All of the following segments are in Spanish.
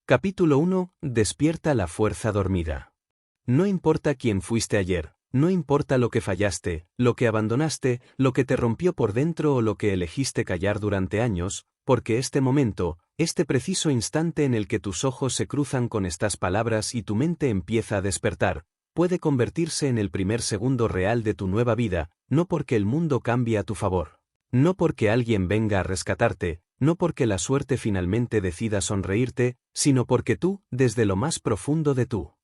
Capítulo 1. Despierta la fuerza dormida. No importa quién fuiste ayer, no importa lo que fallaste, lo que abandonaste, lo que te rompió por dentro o lo que elegiste callar durante años, porque este momento, este preciso instante en el que tus ojos se cruzan con estas palabras y tu mente empieza a despertar, puede convertirse en el primer segundo real de tu nueva vida, no porque el mundo cambie a tu favor. No porque alguien venga a rescatarte, no porque la suerte finalmente decida sonreírte, sino porque tú, desde lo más profundo de tu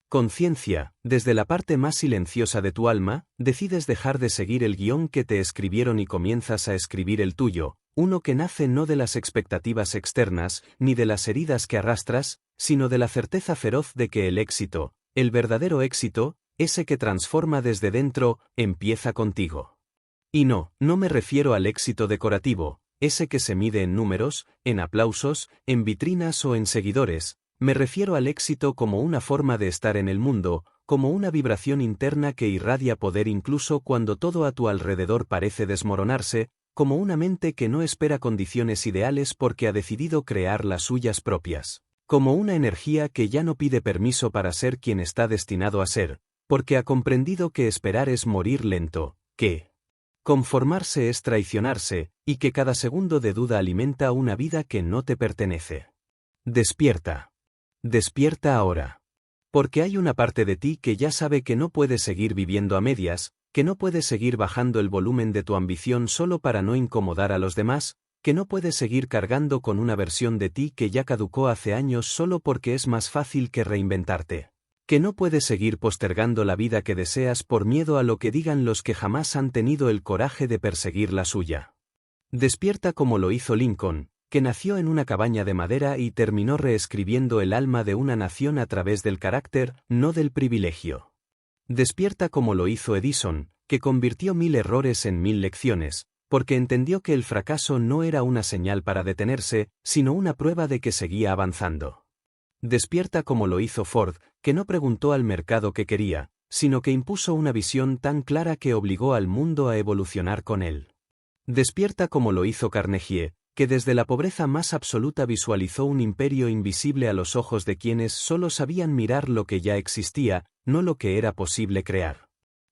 conciencia, desde la parte más silenciosa de tu alma, decides dejar de seguir el guión que te escribieron y comienzas a escribir el tuyo, uno que nace no de las expectativas externas, ni de las heridas que arrastras, sino de la certeza feroz de que el éxito, el verdadero éxito, ese que transforma desde dentro, empieza contigo. Y no me refiero al éxito decorativo, ese que se mide en números, en aplausos, en vitrinas o en seguidores, me refiero al éxito como una forma de estar en el mundo, como una vibración interna que irradia poder incluso cuando todo a tu alrededor parece desmoronarse, como una mente que no espera condiciones ideales porque ha decidido crear las suyas propias, como una energía que ya no pide permiso para ser quien está destinado a ser, porque ha comprendido que esperar es morir lento, que conformarse es traicionarse, y que cada segundo de duda alimenta una vida que no te pertenece. Despierta. Despierta ahora. Porque hay una parte de ti que ya sabe que no puedes seguir viviendo a medias, que no puedes seguir bajando el volumen de tu ambición solo para no incomodar a los demás, que no puedes seguir cargando con una versión de ti que ya caducó hace años solo porque es más fácil que reinventarte. Que no puedes seguir postergando la vida que deseas por miedo a lo que digan los que jamás han tenido el coraje de perseguir la suya. Despierta como lo hizo Lincoln, que nació en una cabaña de madera y terminó reescribiendo el alma de una nación a través del carácter, no del privilegio. Despierta como lo hizo Edison, que convirtió 1000 errores en 1000 lecciones, porque entendió que el fracaso no era una señal para detenerse, sino una prueba de que seguía avanzando. Despierta como lo hizo Ford, que no preguntó al mercado qué quería, sino que impuso una visión tan clara que obligó al mundo a evolucionar con él. Despierta como lo hizo Carnegie, que desde la pobreza más absoluta visualizó un imperio invisible a los ojos de quienes solo sabían mirar lo que ya existía, no lo que era posible crear.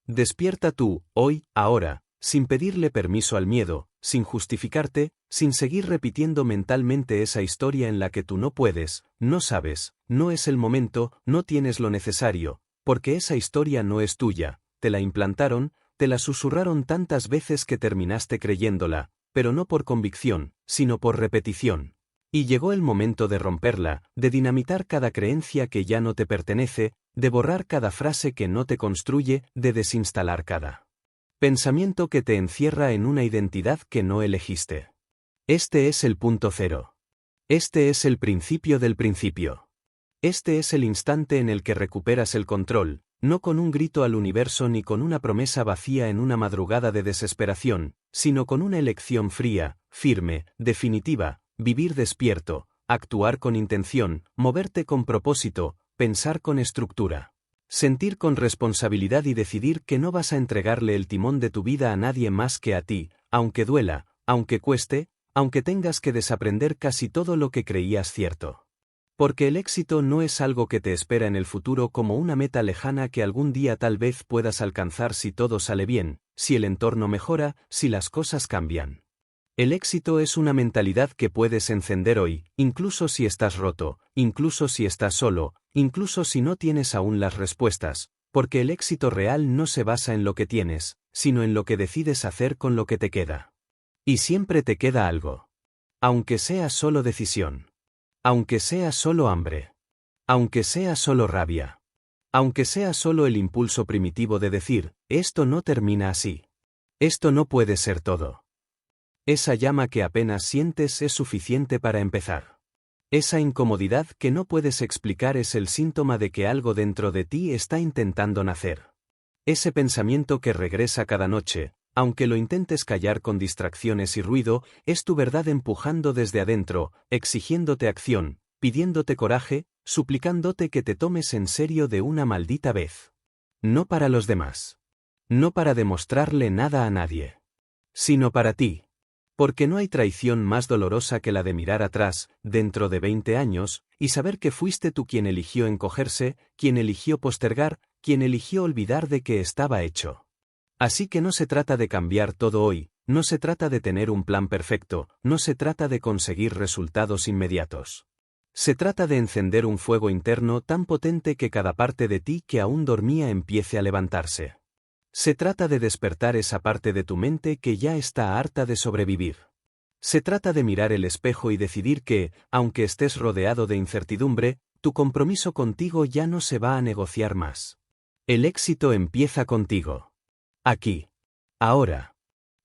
Despierta tú, hoy, ahora, sin pedirle permiso al miedo, sin justificarte, sin seguir repitiendo mentalmente esa historia en la que tú no puedes, no sabes, no es el momento, no tienes lo necesario, porque esa historia no es tuya, te la implantaron, te la susurraron tantas veces que terminaste creyéndola, pero no por convicción, sino por repetición. Y llegó el momento de romperla, de dinamitar cada creencia que ya no te pertenece, de borrar cada frase que no te construye, de desinstalar cada pensamiento que te encierra en una identidad que no elegiste. Este es el punto cero. Este es el principio del principio. Este es el instante en el que recuperas el control, no con un grito al universo ni con una promesa vacía en una madrugada de desesperación, sino con una elección fría, firme, definitiva, vivir despierto, actuar con intención, moverte con propósito, pensar con estructura. Sentir con responsabilidad y decidir que no vas a entregarle el timón de tu vida a nadie más que a ti, aunque duela, aunque cueste, aunque tengas que desaprender casi todo lo que creías cierto. Porque el éxito no es algo que te espera en el futuro como una meta lejana que algún día tal vez puedas alcanzar si todo sale bien, si el entorno mejora, si las cosas cambian. El éxito es una mentalidad que puedes encender hoy, incluso si estás roto, incluso si estás solo, incluso si no tienes aún las respuestas, porque el éxito real no se basa en lo que tienes, sino en lo que decides hacer con lo que te queda. Y siempre te queda algo. Aunque sea solo decisión. Aunque sea solo hambre. Aunque sea solo rabia. Aunque sea solo el impulso primitivo de decir, esto no termina así. Esto no puede ser todo. Esa llama que apenas sientes es suficiente para empezar. Esa incomodidad que no puedes explicar es el síntoma de que algo dentro de ti está intentando nacer. Ese pensamiento que regresa cada noche, aunque lo intentes callar con distracciones y ruido, es tu verdad empujando desde adentro, exigiéndote acción, pidiéndote coraje, suplicándote que te tomes en serio de una maldita vez. No para los demás. No para demostrarle nada a nadie. Sino para ti. Porque no hay traición más dolorosa que la de mirar atrás, dentro de 20 años, y saber que fuiste tú quien eligió encogerse, quien eligió postergar, quien eligió olvidar de que estaba hecho. Así que no se trata de cambiar todo hoy, no se trata de tener un plan perfecto, no se trata de conseguir resultados inmediatos. Se trata de encender un fuego interno tan potente que cada parte de ti que aún dormía empiece a levantarse. Se trata de despertar esa parte de tu mente que ya está harta de sobrevivir. Se trata de mirar el espejo y decidir que, aunque estés rodeado de incertidumbre, tu compromiso contigo ya no se va a negociar más. El éxito empieza contigo. Aquí. Ahora.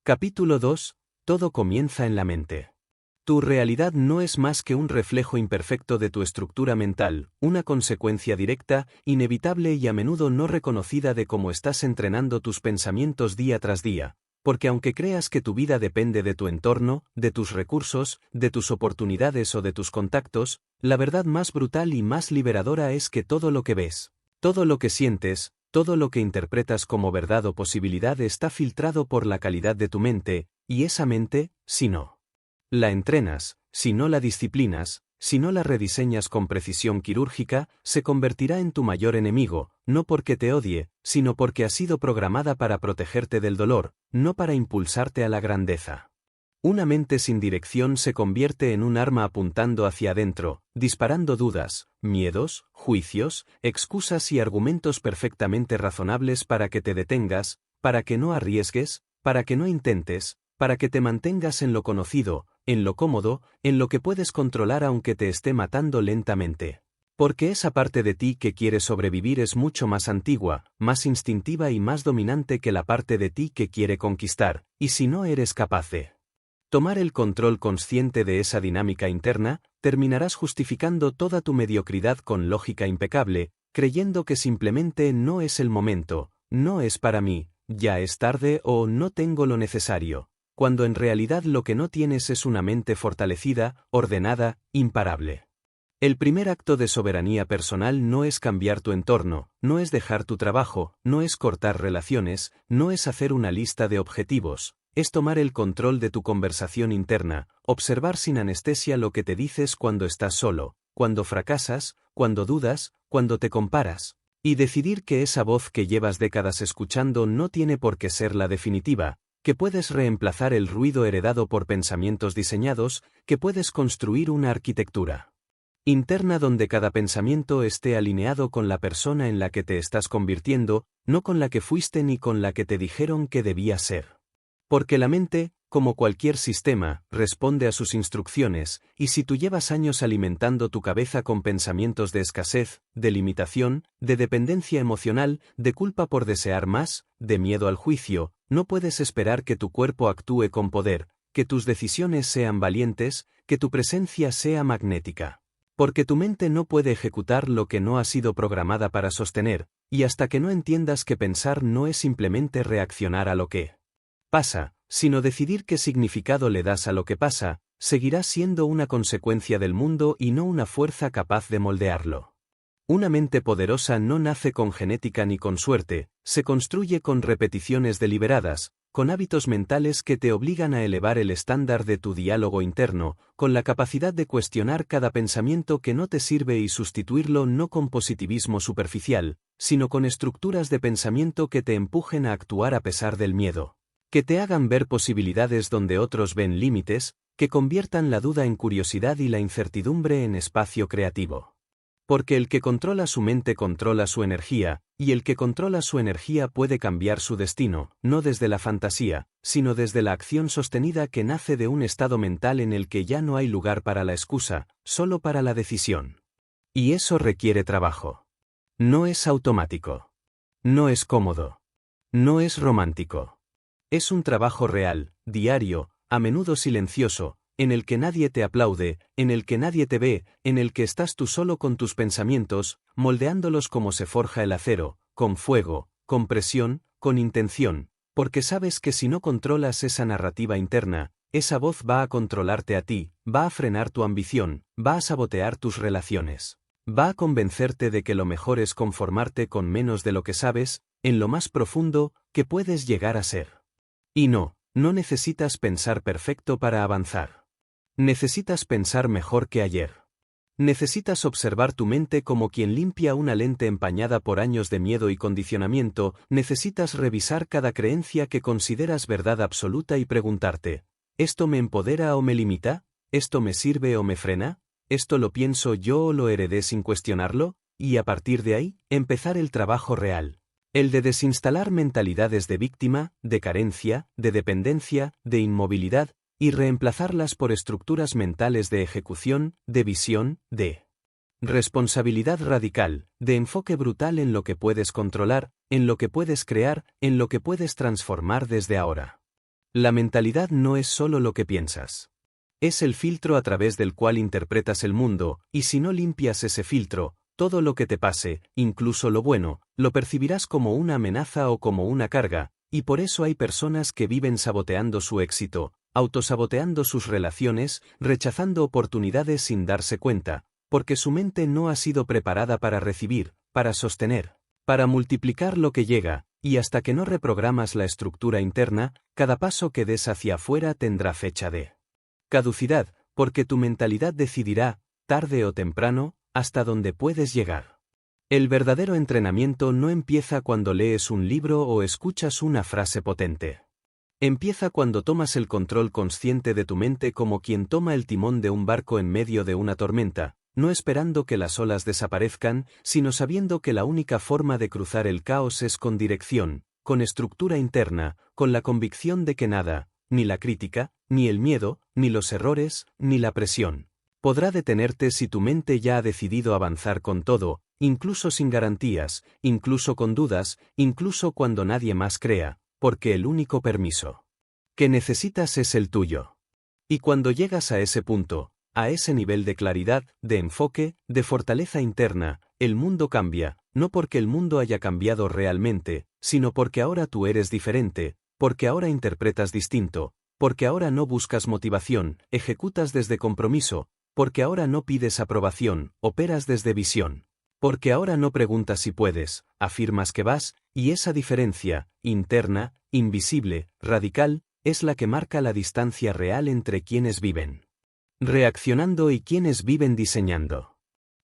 Capítulo 2. Todo comienza en la mente. Tu realidad no es más que un reflejo imperfecto de tu estructura mental, una consecuencia directa, inevitable y a menudo no reconocida de cómo estás entrenando tus pensamientos día tras día, porque aunque creas que tu vida depende de tu entorno, de tus recursos, de tus oportunidades o de tus contactos, la verdad más brutal y más liberadora es que todo lo que ves, todo lo que sientes, todo lo que interpretas como verdad o posibilidad está filtrado por la calidad de tu mente, y esa mente, si no la entrenas, si no la disciplinas, si no la rediseñas con precisión quirúrgica, se convertirá en tu mayor enemigo, no porque te odie, sino porque ha sido programada para protegerte del dolor, no para impulsarte a la grandeza. Una mente sin dirección se convierte en un arma apuntando hacia adentro, disparando dudas, miedos, juicios, excusas y argumentos perfectamente razonables para que te detengas, para que no arriesgues, para que no intentes, para que te mantengas en lo conocido, en lo cómodo, en lo que puedes controlar aunque te esté matando lentamente. Porque esa parte de ti que quiere sobrevivir es mucho más antigua, más instintiva y más dominante que la parte de ti que quiere conquistar, y si no eres capaz de tomar el control consciente de esa dinámica interna, terminarás justificando toda tu mediocridad con lógica impecable, creyendo que simplemente no es el momento, no es para mí, ya es tarde o no tengo lo necesario, cuando en realidad lo que no tienes es una mente fortalecida, ordenada, imparable. El primer acto de soberanía personal no es cambiar tu entorno, no es dejar tu trabajo, no es cortar relaciones, no es hacer una lista de objetivos, es tomar el control de tu conversación interna, observar sin anestesia lo que te dices cuando estás solo, cuando fracasas, cuando dudas, cuando te comparas, y decidir que esa voz que llevas décadas escuchando no tiene por qué ser la definitiva, que puedes reemplazar el ruido heredado por pensamientos diseñados, que puedes construir una arquitectura interna donde cada pensamiento esté alineado con la persona en la que te estás convirtiendo, no con la que fuiste ni con la que te dijeron que debías ser. Porque la mente, como cualquier sistema, responde a sus instrucciones, y si tú llevas años alimentando tu cabeza con pensamientos de escasez, de limitación, de dependencia emocional, de culpa por desear más, de miedo al juicio, no puedes esperar que tu cuerpo actúe con poder, que tus decisiones sean valientes, que tu presencia sea magnética. Porque tu mente no puede ejecutar lo que no ha sido programada para sostener, y hasta que no entiendas que pensar no es simplemente reaccionar a lo que pasa, sino decidir qué significado le das a lo que pasa, seguirás siendo una consecuencia del mundo y no una fuerza capaz de moldearlo. Una mente poderosa no nace con genética ni con suerte, se construye con repeticiones deliberadas, con hábitos mentales que te obligan a elevar el estándar de tu diálogo interno, con la capacidad de cuestionar cada pensamiento que no te sirve y sustituirlo no con positivismo superficial, sino con estructuras de pensamiento que te empujen a actuar a pesar del miedo, que te hagan ver posibilidades donde otros ven límites, que conviertan la duda en curiosidad y la incertidumbre en espacio creativo. Porque el que controla su mente controla su energía, y el que controla su energía puede cambiar su destino, no desde la fantasía, sino desde la acción sostenida que nace de un estado mental en el que ya no hay lugar para la excusa, solo para la decisión. Y eso requiere trabajo. No es automático. No es cómodo. No es romántico. Es un trabajo real, diario, a menudo silencioso, en el que nadie te aplaude, en el que nadie te ve, en el que estás tú solo con tus pensamientos, moldeándolos como se forja el acero, con fuego, con presión, con intención, porque sabes que si no controlas esa narrativa interna, esa voz va a controlarte a ti, va a frenar tu ambición, va a sabotear tus relaciones, va a convencerte de que lo mejor es conformarte con menos de lo que sabes, en lo más profundo, que puedes llegar a ser. Y no, No necesitas pensar perfecto para avanzar. Necesitas pensar mejor que ayer. Necesitas observar tu mente como quien limpia una lente empañada por años de miedo y condicionamiento. Necesitas revisar cada creencia que consideras verdad absoluta y preguntarte, ¿esto me empodera o me limita? ¿Esto me sirve o me frena? ¿Esto lo pienso yo o lo heredé sin cuestionarlo? Y a partir de ahí, empezar el trabajo real. El de desinstalar mentalidades de víctima, de carencia, de dependencia, de inmovilidad, y reemplazarlas por estructuras mentales de ejecución, de visión, de responsabilidad radical, de enfoque brutal en lo que puedes controlar, en lo que puedes crear, en lo que puedes transformar desde ahora. La mentalidad no es solo lo que piensas. Es el filtro a través del cual interpretas el mundo, y si no limpias ese filtro, todo lo que te pase, incluso lo bueno, lo percibirás como una amenaza o como una carga, y por eso hay personas que viven saboteando su éxito, autosaboteando sus relaciones, rechazando oportunidades sin darse cuenta, porque su mente no ha sido preparada para recibir, para sostener, para multiplicar lo que llega, y hasta que no reprogramas la estructura interna, cada paso que des hacia afuera tendrá fecha de caducidad, porque tu mentalidad decidirá, tarde o temprano, hasta dónde puedes llegar. El verdadero entrenamiento no empieza cuando lees un libro o escuchas una frase potente. Empieza cuando tomas el control consciente de tu mente como quien toma el timón de un barco en medio de una tormenta, no esperando que las olas desaparezcan, sino sabiendo que la única forma de cruzar el caos es con dirección, con estructura interna, con la convicción de que nada, ni la crítica, ni el miedo, ni los errores, ni la presión, podrá detenerte si tu mente ya ha decidido avanzar con todo, incluso sin garantías, incluso con dudas, incluso cuando nadie más crea, porque el único permiso que necesitas es el tuyo. Y cuando llegas a ese punto, a ese nivel de claridad, de enfoque, de fortaleza interna, el mundo cambia, no porque el mundo haya cambiado realmente, sino porque ahora tú eres diferente, porque ahora interpretas distinto, porque ahora no buscas motivación, ejecutas desde compromiso, porque ahora no pides aprobación, operas desde visión. Porque ahora no preguntas si puedes, afirmas que vas, y esa diferencia, interna, invisible, radical, es la que marca la distancia real entre quienes viven reaccionando y quienes viven diseñando.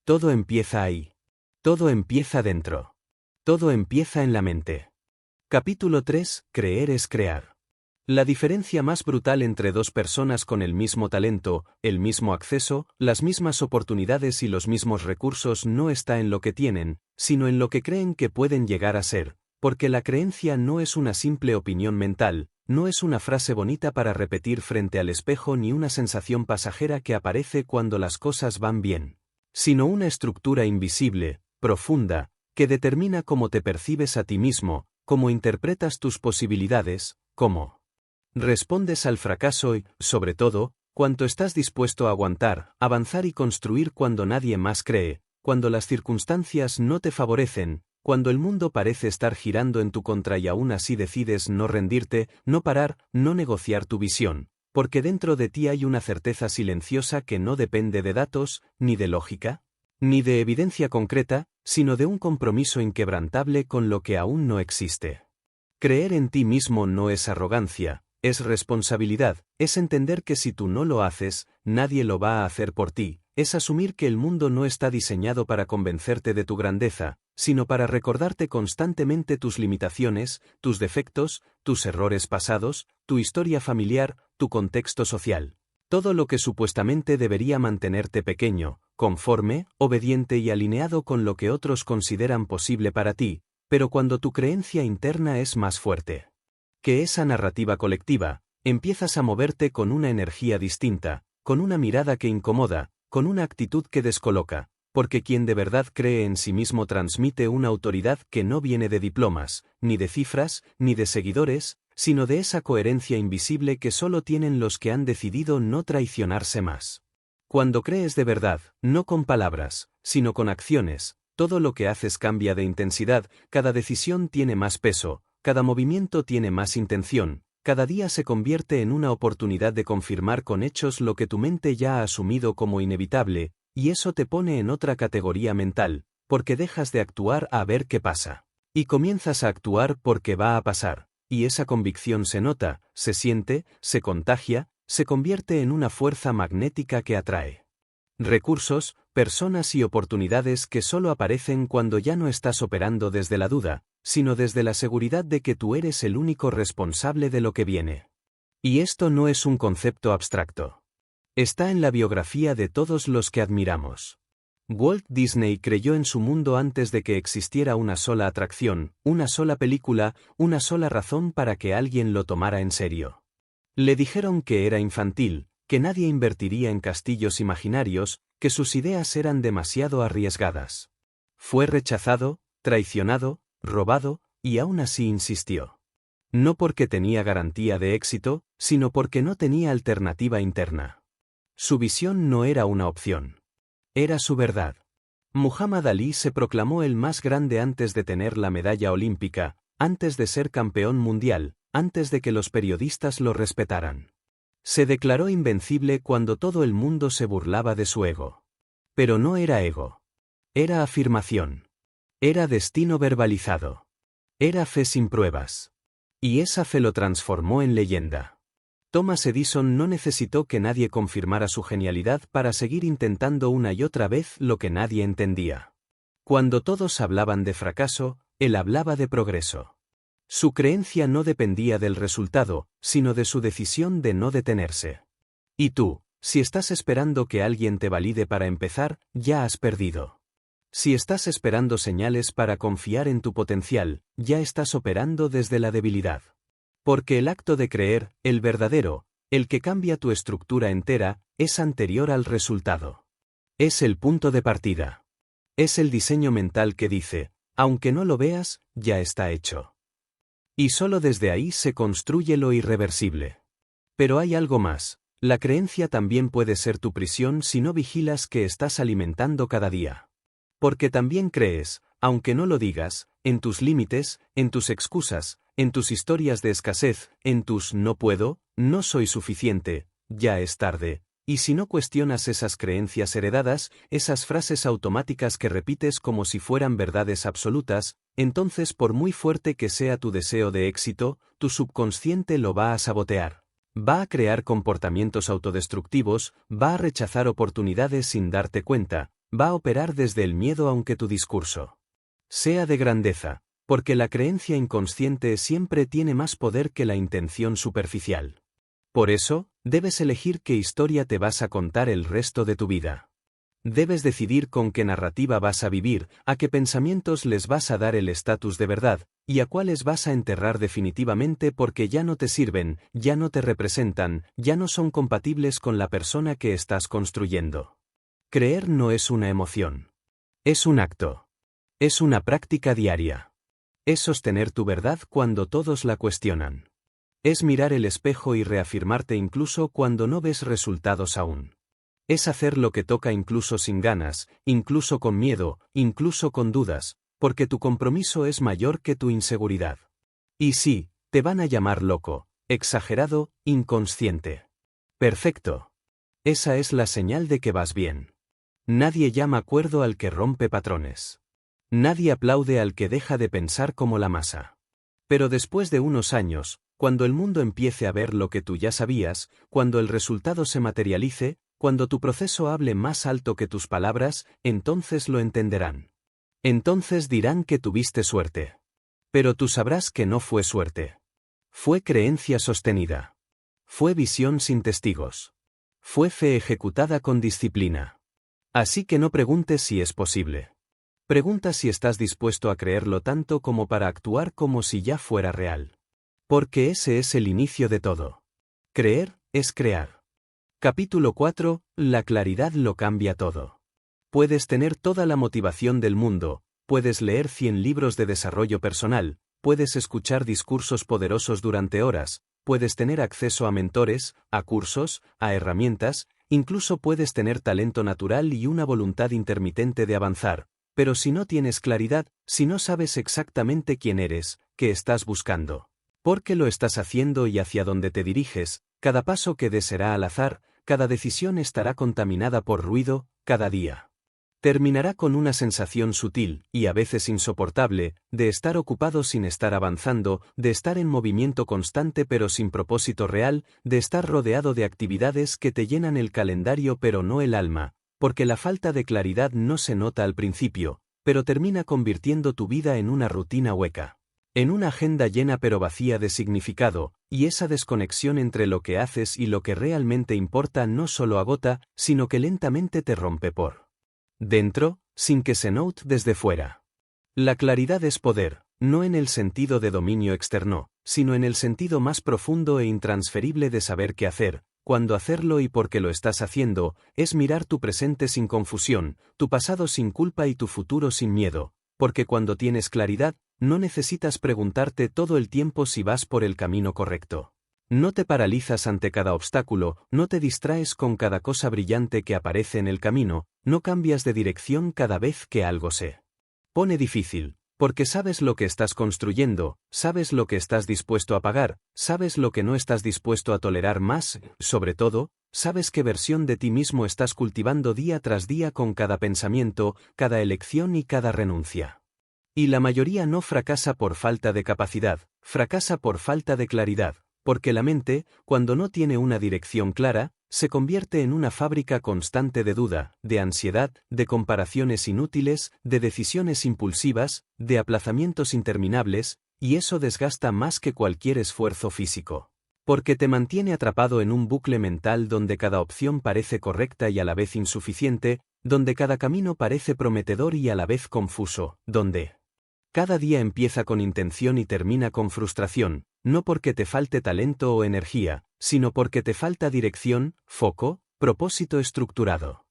Todo empieza ahí. Todo empieza dentro. Todo empieza en la mente. Capítulo 3. Creer es crear. La diferencia más brutal entre dos personas con el mismo talento, el mismo acceso, las mismas oportunidades y los mismos recursos no está en lo que tienen, sino en lo que creen que pueden llegar a ser, porque la creencia no es una simple opinión mental, no es una frase bonita para repetir frente al espejo ni una sensación pasajera que aparece cuando las cosas van bien, sino una estructura invisible, profunda, que determina cómo te percibes a ti mismo, cómo interpretas tus posibilidades, cómo respondes al fracaso y, sobre todo, cuánto estás dispuesto a aguantar, avanzar y construir cuando nadie más cree, cuando las circunstancias no te favorecen, cuando el mundo parece estar girando en tu contra y aún así decides no rendirte, no parar, no negociar tu visión, porque dentro de ti hay una certeza silenciosa que no depende de datos, ni de lógica, ni de evidencia concreta, sino de un compromiso inquebrantable con lo que aún no existe. Creer en ti mismo no es arrogancia, es responsabilidad, es entender que si tú no lo haces, nadie lo va a hacer por ti, es asumir que el mundo no está diseñado para convencerte de tu grandeza, sino para recordarte constantemente tus limitaciones, tus defectos, tus errores pasados, tu historia familiar, tu contexto social. Todo lo que supuestamente debería mantenerte pequeño, conforme, obediente y alineado con lo que otros consideran posible para ti, pero cuando tu creencia interna es más fuerte que esa narrativa colectiva, empiezas a moverte con una energía distinta, con una mirada que incomoda, con una actitud que descoloca, porque quien de verdad cree en sí mismo transmite una autoridad que no viene de diplomas, ni de cifras, ni de seguidores, sino de esa coherencia invisible que solo tienen los que han decidido no traicionarse más. Cuando crees de verdad, no con palabras, sino con acciones, todo lo que haces cambia de intensidad, cada decisión tiene más peso, cada movimiento tiene más intención, cada día se convierte en una oportunidad de confirmar con hechos lo que tu mente ya ha asumido como inevitable, y eso te pone en otra categoría mental, porque dejas de actuar a ver qué pasa. Y comienzas a actuar porque va a pasar, y esa convicción se nota, se siente, se contagia, se convierte en una fuerza magnética que atrae recursos, personas y oportunidades que solo aparecen cuando ya no estás operando desde la duda, sino desde la seguridad de que tú eres el único responsable de lo que viene. Y esto no es un concepto abstracto. Está en la biografía de todos los que admiramos. Walt Disney creyó en su mundo antes de que existiera una sola atracción, una sola película, una sola razón para que alguien lo tomara en serio. Le dijeron que era infantil, que nadie invertiría en castillos imaginarios, que sus ideas eran demasiado arriesgadas. Fue rechazado, traicionado, robado, y aún así insistió. No porque tenía garantía de éxito, sino porque no tenía alternativa interna. Su visión no era una opción. Era su verdad. Muhammad Ali se proclamó el más grande antes de tener la medalla olímpica, antes de ser campeón mundial, antes de que los periodistas lo respetaran. Se declaró invencible cuando todo el mundo se burlaba de su ego. Pero no era ego. Era afirmación. Era destino verbalizado. Era fe sin pruebas. Y esa fe lo transformó en leyenda. Thomas Edison no necesitó que nadie confirmara su genialidad para seguir intentando una y otra vez lo que nadie entendía. Cuando todos hablaban de fracaso, él hablaba de progreso. Su creencia no dependía del resultado, sino de su decisión de no detenerse. Y tú, si estás esperando que alguien te valide para empezar, ya has perdido. Si estás esperando señales para confiar en tu potencial, ya estás operando desde la debilidad. Porque el acto de creer, el verdadero, el que cambia tu estructura entera, es anterior al resultado. Es el punto de partida. Es el diseño mental que dice, aunque no lo veas, ya está hecho. Y solo desde ahí se construye lo irreversible. Pero hay algo más, la creencia también puede ser tu prisión si no vigilas que estás alimentando cada día. Porque también crees, aunque no lo digas, en tus límites, en tus excusas, en tus historias de escasez, en tus no puedo, no soy suficiente, ya es tarde. Y si no cuestionas esas creencias heredadas, esas frases automáticas que repites como si fueran verdades absolutas, entonces por muy fuerte que sea tu deseo de éxito, tu subconsciente lo va a sabotear. Va a crear comportamientos autodestructivos, va a rechazar oportunidades sin darte cuenta, va a operar desde el miedo aunque tu discurso sea de grandeza, porque la creencia inconsciente siempre tiene más poder que la intención superficial. Por eso, debes elegir qué historia te vas a contar el resto de tu vida. Debes decidir con qué narrativa vas a vivir, a qué pensamientos les vas a dar el estatus de verdad, y a cuáles vas a enterrar definitivamente porque ya no te sirven, ya no te representan, ya no son compatibles con la persona que estás construyendo. Creer no es una emoción. Es un acto. Es una práctica diaria. Es sostener tu verdad cuando todos la cuestionan. Es mirar el espejo y reafirmarte incluso cuando no ves resultados aún. Es hacer lo que toca incluso sin ganas, incluso con miedo, incluso con dudas, porque tu compromiso es mayor que tu inseguridad. Y sí, te van a llamar loco, exagerado, inconsciente. Perfecto. Esa es la señal de que vas bien. Nadie llama cuerdo al que rompe patrones. Nadie aplaude al que deja de pensar como la masa. Pero después de unos años, cuando el mundo empiece a ver lo que tú ya sabías, cuando el resultado se materialice, cuando tu proceso hable más alto que tus palabras, entonces lo entenderán. Entonces dirán que tuviste suerte. Pero tú sabrás que no fue suerte. Fue creencia sostenida. Fue visión sin testigos. Fue fe ejecutada con disciplina. Así que no preguntes si es posible. Pregunta si estás dispuesto a creerlo tanto como para actuar como si ya fuera real. Porque ese es el inicio de todo. Creer es crear. Capítulo 4. La claridad lo cambia todo. Puedes tener toda la motivación del mundo, puedes leer 100 libros de desarrollo personal, puedes escuchar discursos poderosos durante horas, puedes tener acceso a mentores, a cursos, a herramientas, incluso puedes tener talento natural y una voluntad intermitente de avanzar, pero si no tienes claridad, si no sabes exactamente quién eres, qué estás buscando, por qué lo estás haciendo y hacia dónde te diriges, cada paso que des será al azar, cada decisión estará contaminada por ruido, cada día. Terminará con una sensación sutil, y a veces insoportable, de estar ocupado sin estar avanzando, de estar en movimiento constante pero sin propósito real, de estar rodeado de actividades que te llenan el calendario pero no el alma, porque la falta de claridad no se nota al principio, pero termina convirtiendo tu vida en una rutina hueca. En una agenda llena pero vacía de significado, y esa desconexión entre lo que haces y lo que realmente importa no solo agota, sino que lentamente te rompe por dentro, sin que se note desde fuera. La claridad es poder, no en el sentido de dominio externo, sino en el sentido más profundo e intransferible de saber qué hacer, cuándo hacerlo y por qué lo estás haciendo, es mirar tu presente sin confusión, tu pasado sin culpa y tu futuro sin miedo, porque cuando tienes claridad, no necesitas preguntarte todo el tiempo si vas por el camino correcto. No te paralizas ante cada obstáculo, no te distraes con cada cosa brillante que aparece en el camino, no cambias de dirección cada vez que algo se pone difícil, porque sabes lo que estás construyendo, sabes lo que estás dispuesto a pagar, sabes lo que no estás dispuesto a tolerar más, sobre todo, sabes qué versión de ti mismo estás cultivando día tras día con cada pensamiento, cada elección y cada renuncia. Y la mayoría no fracasa por falta de capacidad, fracasa por falta de claridad. Porque la mente, cuando no tiene una dirección clara, se convierte en una fábrica constante de duda, de ansiedad, de comparaciones inútiles, de decisiones impulsivas, de aplazamientos interminables, y eso desgasta más que cualquier esfuerzo físico. Porque te mantiene atrapado en un bucle mental donde cada opción parece correcta y a la vez insuficiente, donde cada camino parece prometedor y a la vez confuso, donde cada día empieza con intención y termina con frustración, no porque te falte talento o energía, sino porque te falta dirección, foco, propósito estructurado.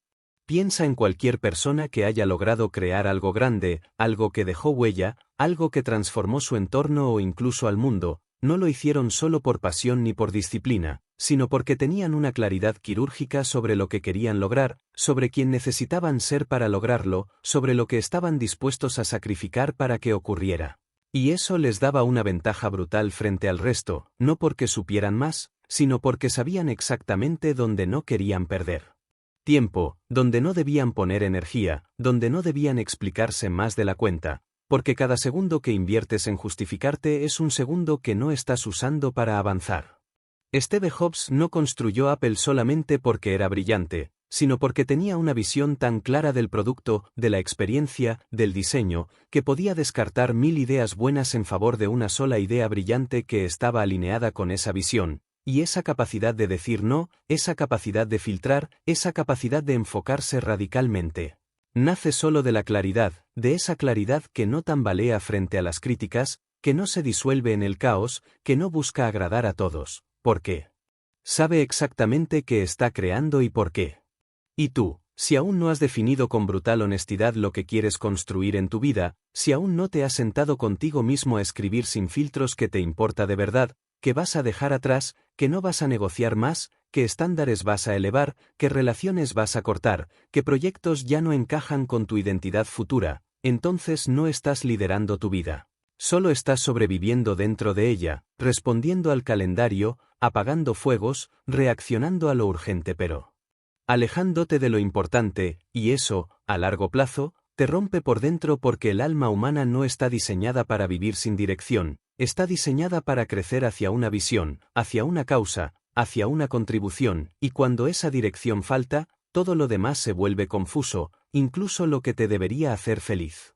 Piensa en cualquier persona que haya logrado crear algo grande, algo que dejó huella, algo que transformó su entorno o incluso al mundo. No lo hicieron solo por pasión ni por disciplina, sino porque tenían una claridad quirúrgica sobre lo que querían lograr, sobre quién necesitaban ser para lograrlo, sobre lo que estaban dispuestos a sacrificar para que ocurriera. Y eso les daba una ventaja brutal frente al resto, no porque supieran más, sino porque sabían exactamente dónde no querían perder tiempo, donde no debían poner energía, donde no debían explicarse más de la cuenta, porque cada segundo que inviertes en justificarte es un segundo que no estás usando para avanzar. Steve Jobs no construyó Apple solamente porque era brillante, sino porque tenía una visión tan clara del producto, de la experiencia, del diseño, que podía descartar 1000 ideas buenas en favor de una sola idea brillante que estaba alineada con esa visión. Y esa capacidad de decir no, esa capacidad de filtrar, esa capacidad de enfocarse radicalmente, nace solo de la claridad, de esa claridad que no tambalea frente a las críticas, que no se disuelve en el caos, que no busca agradar a todos, porque sabe exactamente qué está creando y por qué. Y tú, si aún no has definido con brutal honestidad lo que quieres construir en tu vida, si aún no te has sentado contigo mismo a escribir sin filtros qué te importa de verdad, qué vas a dejar atrás, que no vas a negociar más, qué estándares vas a elevar, qué relaciones vas a cortar, qué proyectos ya no encajan con tu identidad futura, entonces no estás liderando tu vida. Solo estás sobreviviendo dentro de ella, respondiendo al calendario, apagando fuegos, reaccionando a lo urgente pero alejándote de lo importante, y eso, a largo plazo, te rompe por dentro porque el alma humana no está diseñada para vivir sin dirección, está diseñada para crecer hacia una visión, hacia una causa, hacia una contribución, y cuando esa dirección falta, todo lo demás se vuelve confuso, incluso lo que te debería hacer feliz.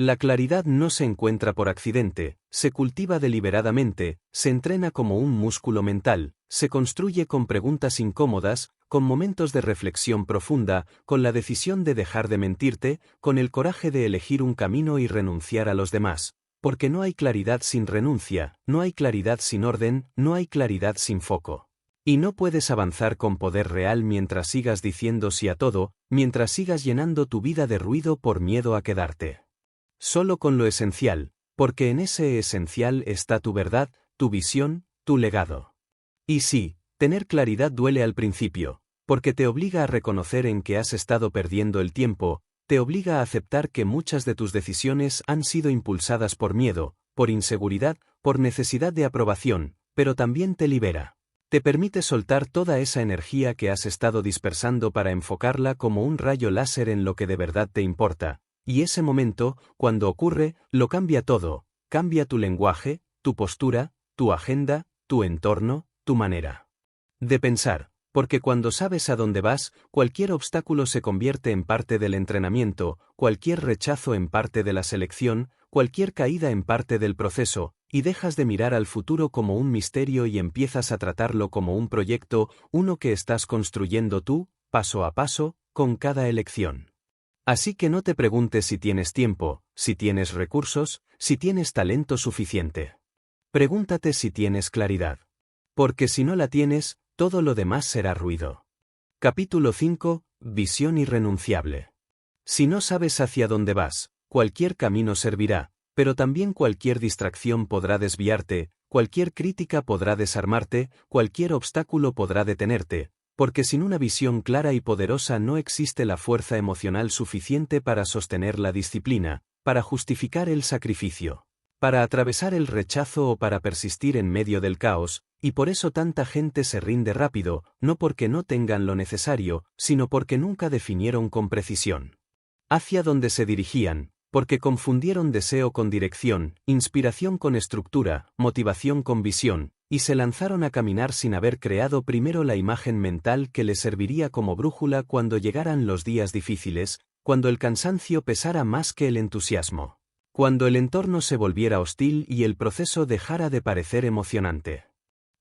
La claridad no se encuentra por accidente, se cultiva deliberadamente, se entrena como un músculo mental, se construye con preguntas incómodas, con momentos de reflexión profunda, con la decisión de dejar de mentirte, con el coraje de elegir un camino y renunciar a los demás. Porque no hay claridad sin renuncia, no hay claridad sin orden, no hay claridad sin foco. Y no puedes avanzar con poder real mientras sigas diciendo sí a todo, mientras sigas llenando tu vida de ruido por miedo a quedarte solo con lo esencial, porque en ese esencial está tu verdad, tu visión, tu legado. Y sí, tener claridad duele al principio, porque te obliga a reconocer en que has estado perdiendo el tiempo, te obliga a aceptar que muchas de tus decisiones han sido impulsadas por miedo, por inseguridad, por necesidad de aprobación, pero también te libera. Te permite soltar toda esa energía que has estado dispersando para enfocarla como un rayo láser en lo que de verdad te importa, y ese momento, cuando ocurre, lo cambia todo, cambia tu lenguaje, tu postura, tu agenda, tu entorno, tu manera de pensar, porque cuando sabes a dónde vas, cualquier obstáculo se convierte en parte del entrenamiento, cualquier rechazo en parte de la selección, cualquier caída en parte del proceso, y dejas de mirar al futuro como un misterio y empiezas a tratarlo como un proyecto, uno que estás construyendo tú, paso a paso, con cada elección. Así que no te preguntes si tienes tiempo, si tienes recursos, si tienes talento suficiente. Pregúntate si tienes claridad. Porque si no la tienes, todo lo demás será ruido. Capítulo 5. Visión irrenunciable. Si no sabes hacia dónde vas, cualquier camino servirá, pero también cualquier distracción podrá desviarte, cualquier crítica podrá desarmarte, cualquier obstáculo podrá detenerte, porque sin una visión clara y poderosa no existe la fuerza emocional suficiente para sostener la disciplina, para justificar el sacrificio, para atravesar el rechazo o para persistir en medio del caos, y por eso tanta gente se rinde rápido, no porque no tengan lo necesario, sino porque nunca definieron con precisión hacia dónde se dirigían, porque confundieron deseo con dirección, inspiración con estructura, motivación con visión, y se lanzaron a caminar sin haber creado primero la imagen mental que les serviría como brújula cuando llegaran los días difíciles, cuando el cansancio pesara más que el entusiasmo, cuando el entorno se volviera hostil y el proceso dejara de parecer emocionante.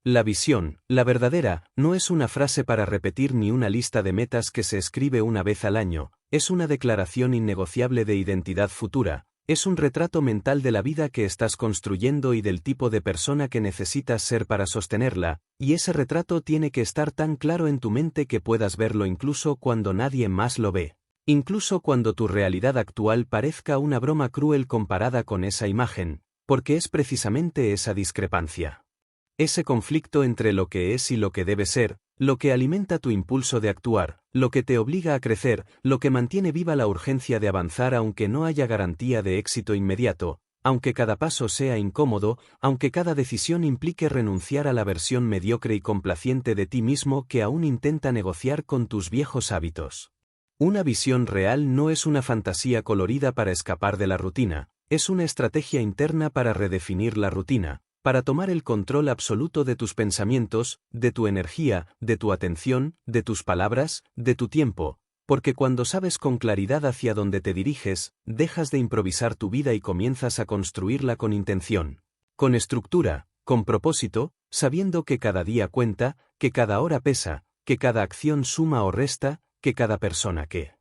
La visión, la verdadera, no es una frase para repetir ni una lista de metas que se escribe una vez al año, es una declaración innegociable de identidad futura, es un retrato mental de la vida que estás construyendo y del tipo de persona que necesitas ser para sostenerla, y ese retrato tiene que estar tan claro en tu mente que puedas verlo incluso cuando nadie más lo ve, incluso cuando tu realidad actual parezca una broma cruel comparada con esa imagen, porque es precisamente esa discrepancia, ese conflicto entre lo que es y lo que debe ser, lo que alimenta tu impulso de actuar, lo que te obliga a crecer, lo que mantiene viva la urgencia de avanzar aunque no haya garantía de éxito inmediato, aunque cada paso sea incómodo, aunque cada decisión implique renunciar a la versión mediocre y complaciente de ti mismo que aún intenta negociar con tus viejos hábitos. Una visión real no es una fantasía colorida para escapar de la rutina, es una estrategia interna para redefinir la rutina, para tomar el control absoluto de tus pensamientos, de tu energía, de tu atención, de tus palabras, de tu tiempo, porque cuando sabes con claridad hacia dónde te diriges, dejas de improvisar tu vida y comienzas a construirla con intención, con estructura, con propósito, sabiendo que cada día cuenta, que cada hora pesa, que cada acción suma o resta, que cada persona que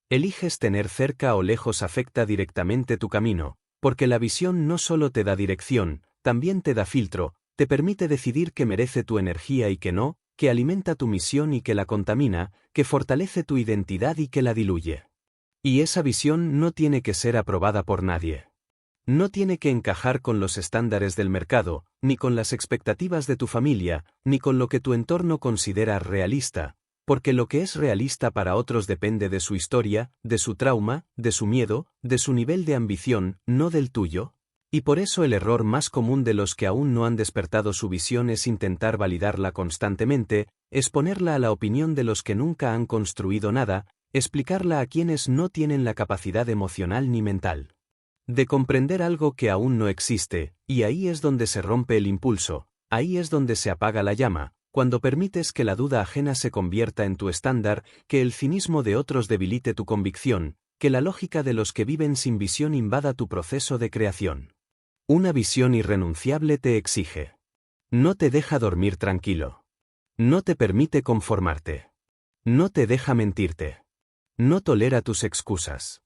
eliges tener cerca o lejos afecta directamente tu camino, porque la visión no solo te da dirección, también te da filtro, te permite decidir qué merece tu energía y qué no, que alimenta tu misión y que la contamina, que fortalece tu identidad y que la diluye. Y esa visión no tiene que ser aprobada por nadie. No tiene que encajar con los estándares del mercado, ni con las expectativas de tu familia, ni con lo que tu entorno considera realista, porque lo que es realista para otros depende de su historia, de su trauma, de su miedo, de su nivel de ambición, no del tuyo. Y por eso el error más común de los que aún no han despertado su visión es intentar validarla constantemente, exponerla a la opinión de los que nunca han construido nada, explicarla a quienes no tienen la capacidad emocional ni mental de comprender algo que aún no existe, y ahí es donde se rompe el impulso, ahí es donde se apaga la llama, cuando permites que la duda ajena se convierta en tu estándar, que el cinismo de otros debilite tu convicción, que la lógica de los que viven sin visión invada tu proceso de creación. Una visión irrenunciable te exige. No te deja dormir tranquilo. No te permite conformarte. No te deja mentirte. No tolera tus excusas.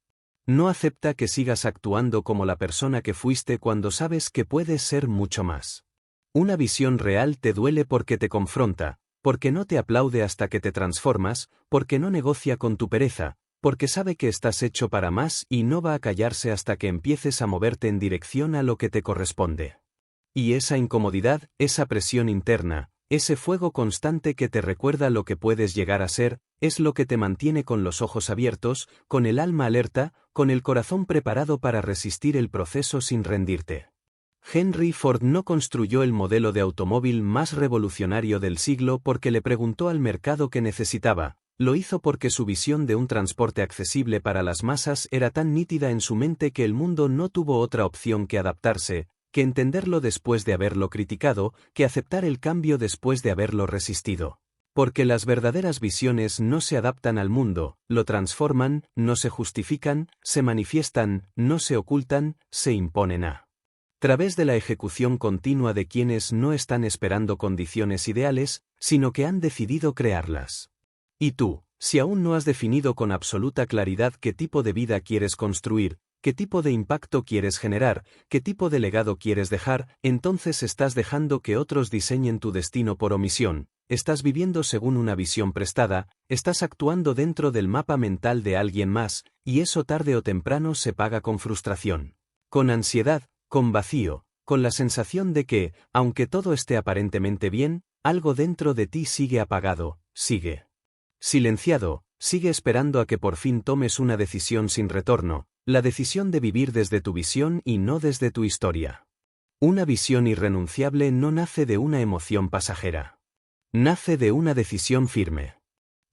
No acepta que sigas actuando como la persona que fuiste cuando sabes que puedes ser mucho más. Una visión real te duele porque te confronta, porque no te aplaude hasta que te transformas, porque no negocia con tu pereza, porque sabe que estás hecho para más y no va a callarse hasta que empieces a moverte en dirección a lo que te corresponde. Y esa incomodidad, esa presión interna, ese fuego constante que te recuerda lo que puedes llegar a ser, es lo que te mantiene con los ojos abiertos, con el alma alerta, con el corazón preparado para resistir el proceso sin rendirte. Henry Ford no construyó el modelo de automóvil más revolucionario del siglo porque le preguntó al mercado qué necesitaba, lo hizo porque su visión de un transporte accesible para las masas era tan nítida en su mente que el mundo no tuvo otra opción que adaptarse, que entenderlo después de haberlo criticado, que aceptar el cambio después de haberlo resistido. Porque las verdaderas visiones no se adaptan al mundo, lo transforman, no se justifican, se manifiestan, no se ocultan, se imponen a través de la ejecución continua de quienes no están esperando condiciones ideales, sino que han decidido crearlas. Y tú, si aún no has definido con absoluta claridad qué tipo de vida quieres construir, qué tipo de impacto quieres generar, qué tipo de legado quieres dejar, entonces estás dejando que otros diseñen tu destino por omisión, estás viviendo según una visión prestada, estás actuando dentro del mapa mental de alguien más, y eso tarde o temprano se paga con frustración, con ansiedad, con vacío, con la sensación de que, aunque todo esté aparentemente bien, algo dentro de ti sigue apagado, sigue silenciado, sigue esperando a que por fin tomes una decisión sin retorno, la decisión de vivir desde tu visión y no desde tu historia. Una visión irrenunciable no nace de una emoción pasajera. Nace de una decisión firme.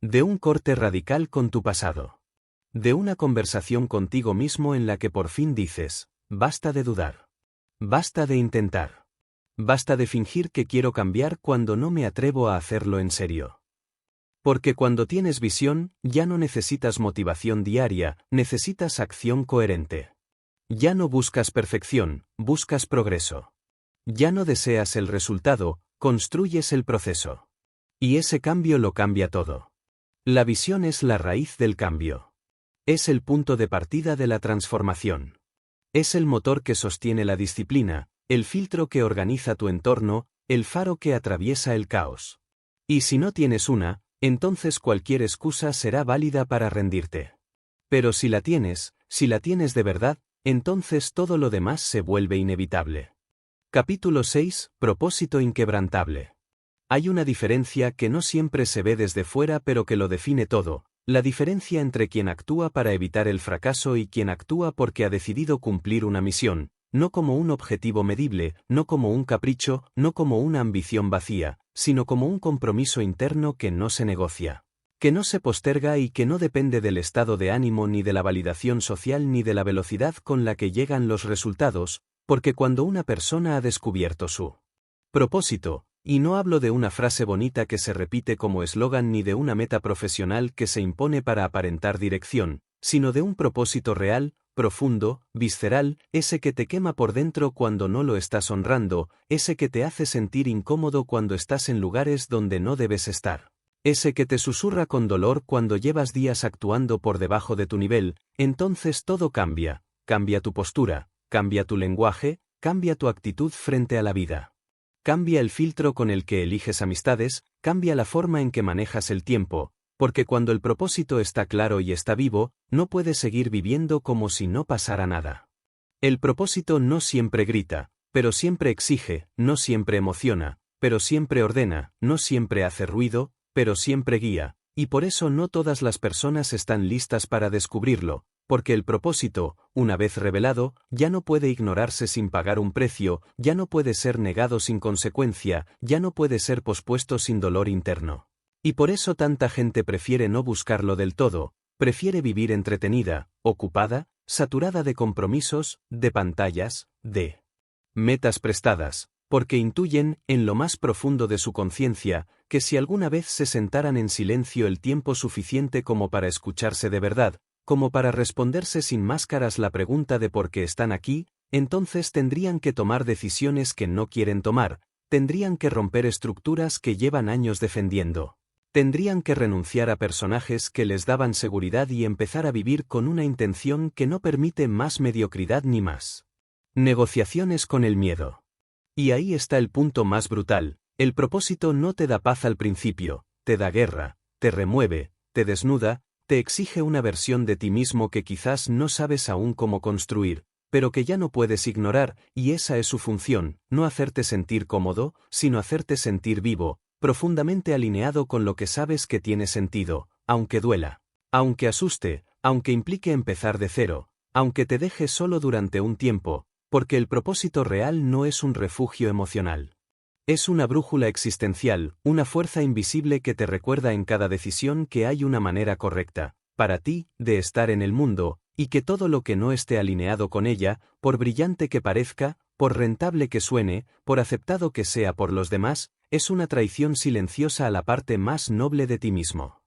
De un corte radical con tu pasado. De una conversación contigo mismo en la que por fin dices, basta de dudar. Basta de intentar. Basta de fingir que quiero cambiar cuando no me atrevo a hacerlo en serio. Porque cuando tienes visión, ya no necesitas motivación diaria, necesitas acción coherente. Ya no buscas perfección, buscas progreso. Ya no deseas el resultado, construyes el proceso. Y ese cambio lo cambia todo. La visión es la raíz del cambio. Es el punto de partida de la transformación. Es el motor que sostiene la disciplina, el filtro que organiza tu entorno, el faro que atraviesa el caos. Y si no tienes una, entonces cualquier excusa será válida para rendirte. Pero si la tienes de verdad, entonces todo lo demás se vuelve inevitable. Capítulo 6. Propósito inquebrantable. Hay una diferencia que no siempre se ve desde fuera pero que lo define todo. La diferencia entre quien actúa para evitar el fracaso y quien actúa porque ha decidido cumplir una misión, no como un objetivo medible, no como un capricho, no como una ambición vacía, sino como un compromiso interno que no se negocia, que no se posterga y que no depende del estado de ánimo ni de la validación social ni de la velocidad con la que llegan los resultados, porque cuando una persona ha descubierto su propósito, y no hablo de una frase bonita que se repite como eslogan ni de una meta profesional que se impone para aparentar dirección, sino de un propósito real, profundo, visceral, ese que te quema por dentro cuando no lo estás honrando, ese que te hace sentir incómodo cuando estás en lugares donde no debes estar, ese que te susurra con dolor cuando llevas días actuando por debajo de tu nivel, entonces todo cambia, cambia tu postura, cambia tu lenguaje, cambia tu actitud frente a la vida. Cambia el filtro con el que eliges amistades, cambia la forma en que manejas el tiempo, porque cuando el propósito está claro y está vivo, no puedes seguir viviendo como si no pasara nada. El propósito no siempre grita, pero siempre exige, no siempre emociona, pero siempre ordena, no siempre hace ruido, pero siempre guía, y por eso no todas las personas están listas para descubrirlo, porque el propósito, una vez revelado, ya no puede ignorarse sin pagar un precio, ya no puede ser negado sin consecuencia, ya no puede ser pospuesto sin dolor interno. Y por eso tanta gente prefiere no buscarlo del todo, prefiere vivir entretenida, ocupada, saturada de compromisos, de pantallas, de metas prestadas, porque intuyen, en lo más profundo de su conciencia, que si alguna vez se sentaran en silencio el tiempo suficiente como para escucharse de verdad, como para responderse sin máscaras la pregunta de por qué están aquí, entonces tendrían que tomar decisiones que no quieren tomar, tendrían que romper estructuras que llevan años defendiendo. Tendrían que renunciar a personajes que les daban seguridad y empezar a vivir con una intención que no permite más mediocridad ni más negociaciones con el miedo. Y ahí está el punto más brutal, el propósito no te da paz al principio, te da guerra, te remueve, te desnuda, te exige una versión de ti mismo que quizás no sabes aún cómo construir, pero que ya no puedes ignorar, y esa es su función, no hacerte sentir cómodo, sino hacerte sentir vivo, profundamente alineado con lo que sabes que tiene sentido, aunque duela, aunque asuste, aunque implique empezar de cero, aunque te deje solo durante un tiempo, Porque el propósito real no es un refugio emocional. Es una brújula existencial, una fuerza invisible que te recuerda en cada decisión que hay una manera correcta, para ti, de estar en el mundo, y que todo lo que no esté alineado con ella, por brillante que parezca, por rentable que suene, por aceptado que sea por los demás, es una traición silenciosa a la parte más noble de ti mismo.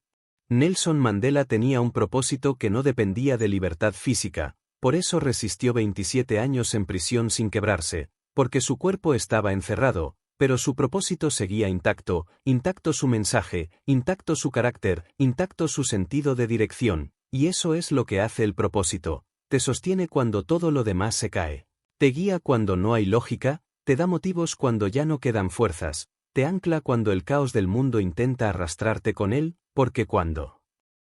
Nelson Mandela tenía un propósito que no dependía de libertad física, por eso resistió 27 años en prisión sin quebrarse, porque su cuerpo estaba encerrado, pero su propósito seguía intacto, intacto su mensaje, intacto su carácter, intacto su sentido de dirección, y eso es lo que hace el propósito, te sostiene cuando todo lo demás se cae, te guía cuando no hay lógica, te da motivos cuando ya no quedan fuerzas, te ancla cuando el caos del mundo intenta arrastrarte con él, porque cuando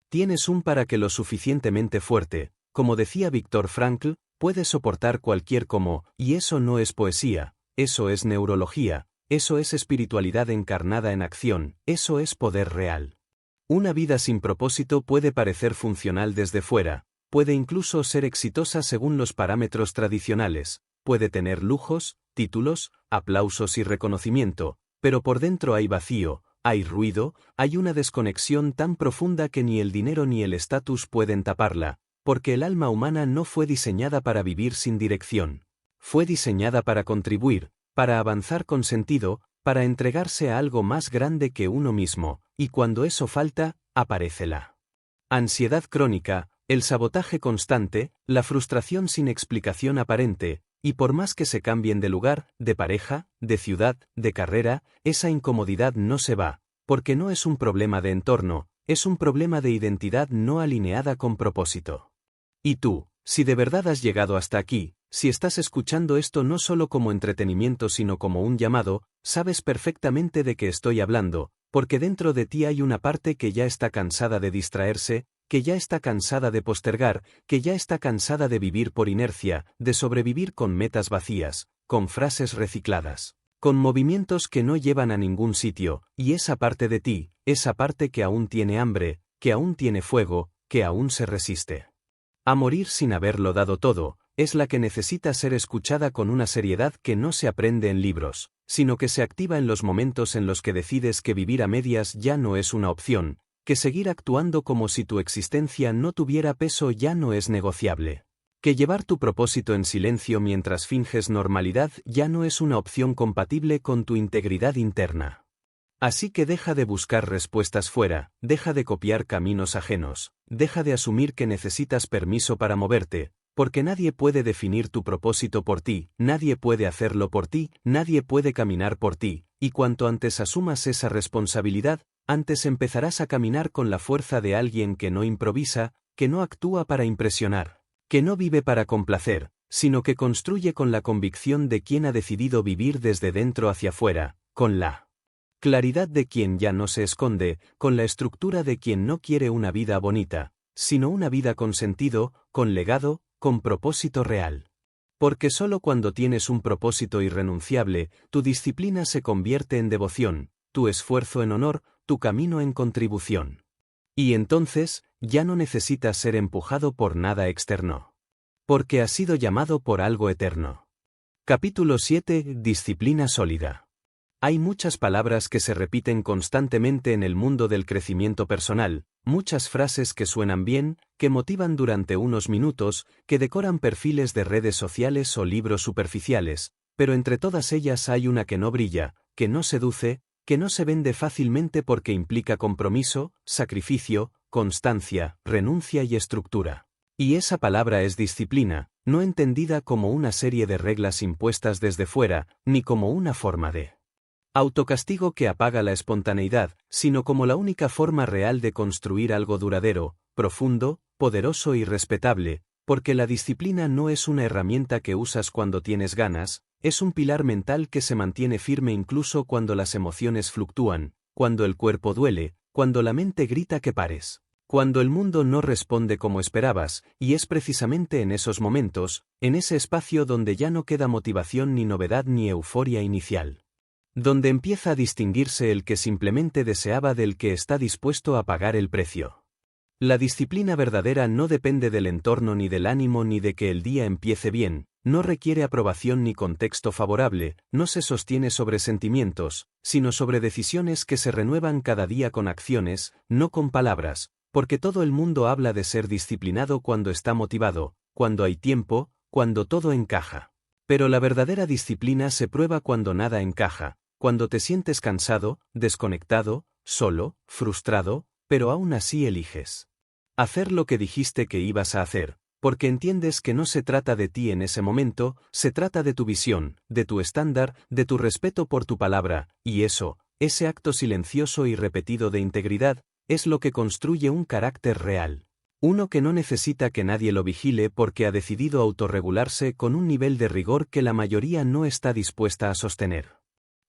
tienes un para que lo suficientemente fuerte, como decía Viktor Frankl, puedes soportar cualquier cómo, y eso no es poesía, eso es neurología. Eso es espiritualidad encarnada en acción, eso es poder real. Una vida sin propósito puede parecer funcional desde fuera, puede incluso ser exitosa según los parámetros tradicionales, puede tener lujos, títulos, aplausos y reconocimiento, pero por dentro hay vacío, hay ruido, hay una desconexión tan profunda que ni el dinero ni el estatus pueden taparla, porque el alma humana no fue diseñada para vivir sin dirección. Fue diseñada para contribuir, para avanzar con sentido, para entregarse a algo más grande que uno mismo, y cuando eso falta, aparece la ansiedad crónica, el sabotaje constante, la frustración sin explicación aparente, y por más que se cambien de lugar, de pareja, de ciudad, de carrera, esa incomodidad no se va, porque no es un problema de entorno, es un problema de identidad no alineada con propósito. Y tú, si de verdad has llegado hasta aquí, si estás escuchando esto no solo como entretenimiento sino como un llamado, sabes perfectamente de qué estoy hablando, porque dentro de ti hay una parte que ya está cansada de distraerse, que ya está cansada de postergar, que ya está cansada de vivir por inercia, de sobrevivir con metas vacías, con frases recicladas, con movimientos que no llevan a ningún sitio, y esa parte de ti, esa parte que aún tiene hambre, que aún tiene fuego, que aún se resiste a morir sin haberlo dado todo, es la que necesita ser escuchada con una seriedad que no se aprende en libros, sino que se activa en los momentos en los que decides que vivir a medias ya no es una opción, que seguir actuando como si tu existencia no tuviera peso ya no es negociable, que llevar tu propósito en silencio mientras finges normalidad ya no es una opción compatible con tu integridad interna. Así que deja de buscar respuestas fuera, deja de copiar caminos ajenos, deja de asumir que necesitas permiso para moverte, porque nadie puede definir tu propósito por ti, nadie puede hacerlo por ti, nadie puede caminar por ti, y cuanto antes asumas esa responsabilidad, antes empezarás a caminar con la fuerza de alguien que no improvisa, que no actúa para impresionar, que no vive para complacer, sino que construye con la convicción de quien ha decidido vivir desde dentro hacia afuera, con la claridad de quien ya no se esconde, con la estructura de quien no quiere una vida bonita, sino una vida con sentido, con legado, con propósito real. Porque solo cuando tienes un propósito irrenunciable, tu disciplina se convierte en devoción, tu esfuerzo en honor, tu camino en contribución. Y entonces, ya no necesitas ser empujado por nada externo. Porque has sido llamado por algo eterno. Capítulo 7. Disciplina sólida. Hay muchas palabras que se repiten constantemente en el mundo del crecimiento personal, muchas frases que suenan bien, que motivan durante unos minutos, que decoran perfiles de redes sociales o libros superficiales, pero entre todas ellas hay una que no brilla, que no seduce, que no se vende fácilmente porque implica compromiso, sacrificio, constancia, renuncia y estructura. Y esa palabra es disciplina, no entendida como una serie de reglas impuestas desde fuera, ni como una forma de autocastigo que apaga la espontaneidad, sino como la única forma real de construir algo duradero, profundo, poderoso y respetable, porque la disciplina no es una herramienta que usas cuando tienes ganas, es un pilar mental que se mantiene firme incluso cuando las emociones fluctúan, cuando el cuerpo duele, cuando la mente grita que pares, cuando el mundo no responde como esperabas, y es precisamente en esos momentos, en ese espacio donde ya no queda motivación ni novedad ni euforia inicial, donde empieza a distinguirse el que simplemente deseaba del que está dispuesto a pagar el precio. La disciplina verdadera no depende del entorno ni del ánimo ni de que el día empiece bien, no requiere aprobación ni contexto favorable, no se sostiene sobre sentimientos, sino sobre decisiones que se renuevan cada día con acciones, no con palabras, porque todo el mundo habla de ser disciplinado cuando está motivado, cuando hay tiempo, cuando todo encaja. Pero la verdadera disciplina se prueba cuando nada encaja, cuando te sientes cansado, desconectado, solo, frustrado, pero aún así eliges hacer lo que dijiste que ibas a hacer, porque entiendes que no se trata de ti en ese momento, se trata de tu visión, de tu estándar, de tu respeto por tu palabra, y eso, ese acto silencioso y repetido de integridad, es lo que construye un carácter real. Uno que no necesita que nadie lo vigile porque ha decidido autorregularse con un nivel de rigor que la mayoría no está dispuesta a sostener.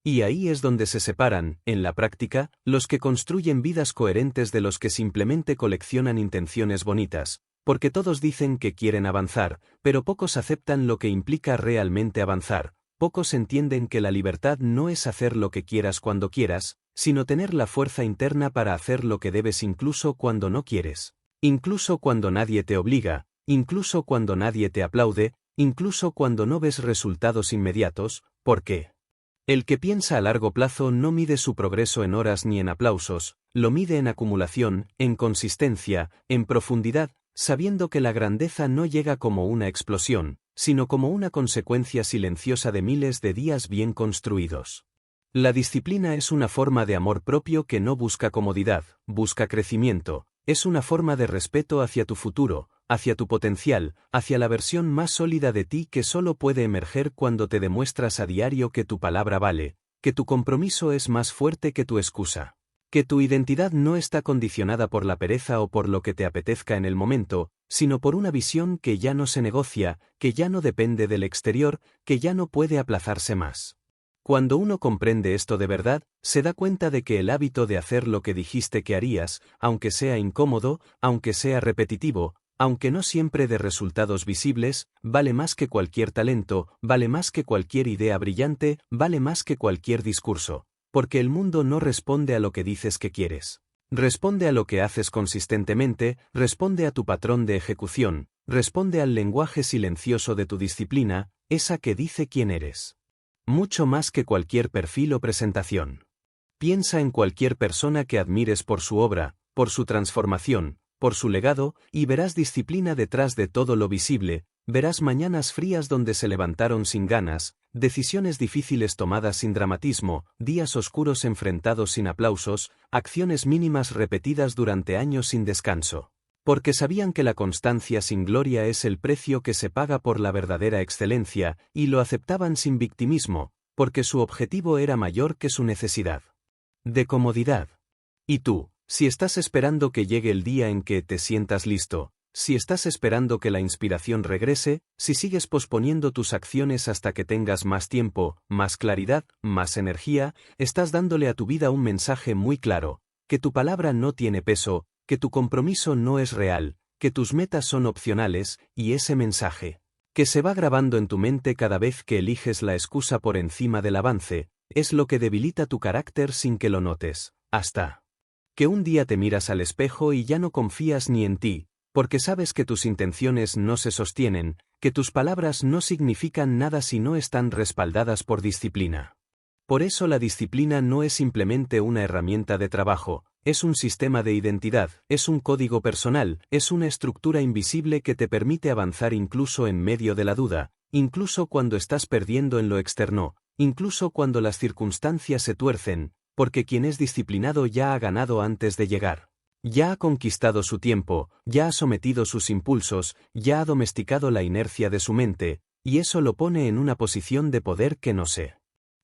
Y ahí es donde se separan, en la práctica, los que construyen vidas coherentes de los que simplemente coleccionan intenciones bonitas, porque todos dicen que quieren avanzar, pero pocos aceptan lo que implica realmente avanzar, pocos entienden que la libertad no es hacer lo que quieras cuando quieras, sino tener la fuerza interna para hacer lo que debes incluso cuando no quieres, incluso cuando nadie te obliga, incluso cuando nadie te aplaude, incluso cuando no ves resultados inmediatos, ¿por qué? El que piensa a largo plazo no mide su progreso en horas ni en aplausos, lo mide en acumulación, en consistencia, en profundidad, sabiendo que la grandeza no llega como una explosión, sino como una consecuencia silenciosa de miles de días bien construidos. La disciplina es una forma de amor propio que no busca comodidad, busca crecimiento, es una forma de respeto hacia tu futuro, hacia tu potencial, hacia la versión más sólida de ti que solo puede emerger cuando te demuestras a diario que tu palabra vale, que tu compromiso es más fuerte que tu excusa, que tu identidad no está condicionada por la pereza o por lo que te apetezca en el momento, sino por una visión que ya no se negocia, que ya no depende del exterior, que ya no puede aplazarse más. Cuando uno comprende esto de verdad, se da cuenta de que el hábito de hacer lo que dijiste que harías, aunque sea incómodo, aunque sea repetitivo, aunque no siempre de resultados visibles, vale más que cualquier talento, vale más que cualquier idea brillante, vale más que cualquier discurso, porque el mundo no responde a lo que dices que quieres. Responde a lo que haces consistentemente, responde a tu patrón de ejecución, responde al lenguaje silencioso de tu disciplina, esa que dice quién eres. Mucho más que cualquier perfil o presentación. Piensa en cualquier persona que admires por su obra, por su transformación, por su legado, y verás disciplina detrás de todo lo visible, verás mañanas frías donde se levantaron sin ganas, decisiones difíciles tomadas sin dramatismo, días oscuros enfrentados sin aplausos, acciones mínimas repetidas durante años sin descanso. Porque sabían que la constancia sin gloria es el precio que se paga por la verdadera excelencia, y lo aceptaban sin victimismo, porque su objetivo era mayor que su necesidad de comodidad. ¿Y tú, si estás esperando que llegue el día en que te sientas listo, si estás esperando que la inspiración regrese, si sigues posponiendo tus acciones hasta que tengas más tiempo, más claridad, más energía, estás dándole a tu vida un mensaje muy claro, que tu palabra no tiene peso, que tu compromiso no es real, que tus metas son opcionales, y ese mensaje, que se va grabando en tu mente cada vez que eliges la excusa por encima del avance, es lo que debilita tu carácter sin que lo notes, hasta que un día te miras al espejo y ya no confías ni en ti, porque sabes que tus intenciones no se sostienen, que tus palabras no significan nada si no están respaldadas por disciplina. Por eso la disciplina no es simplemente una herramienta de trabajo, es un sistema de identidad, es un código personal, es una estructura invisible que te permite avanzar incluso en medio de la duda, incluso cuando estás perdiendo en lo externo, incluso cuando las circunstancias se tuercen, porque quien es disciplinado ya ha ganado antes de llegar. Ya ha conquistado su tiempo, ya ha sometido sus impulsos, ya ha domesticado la inercia de su mente, y eso lo pone en una posición de poder que no se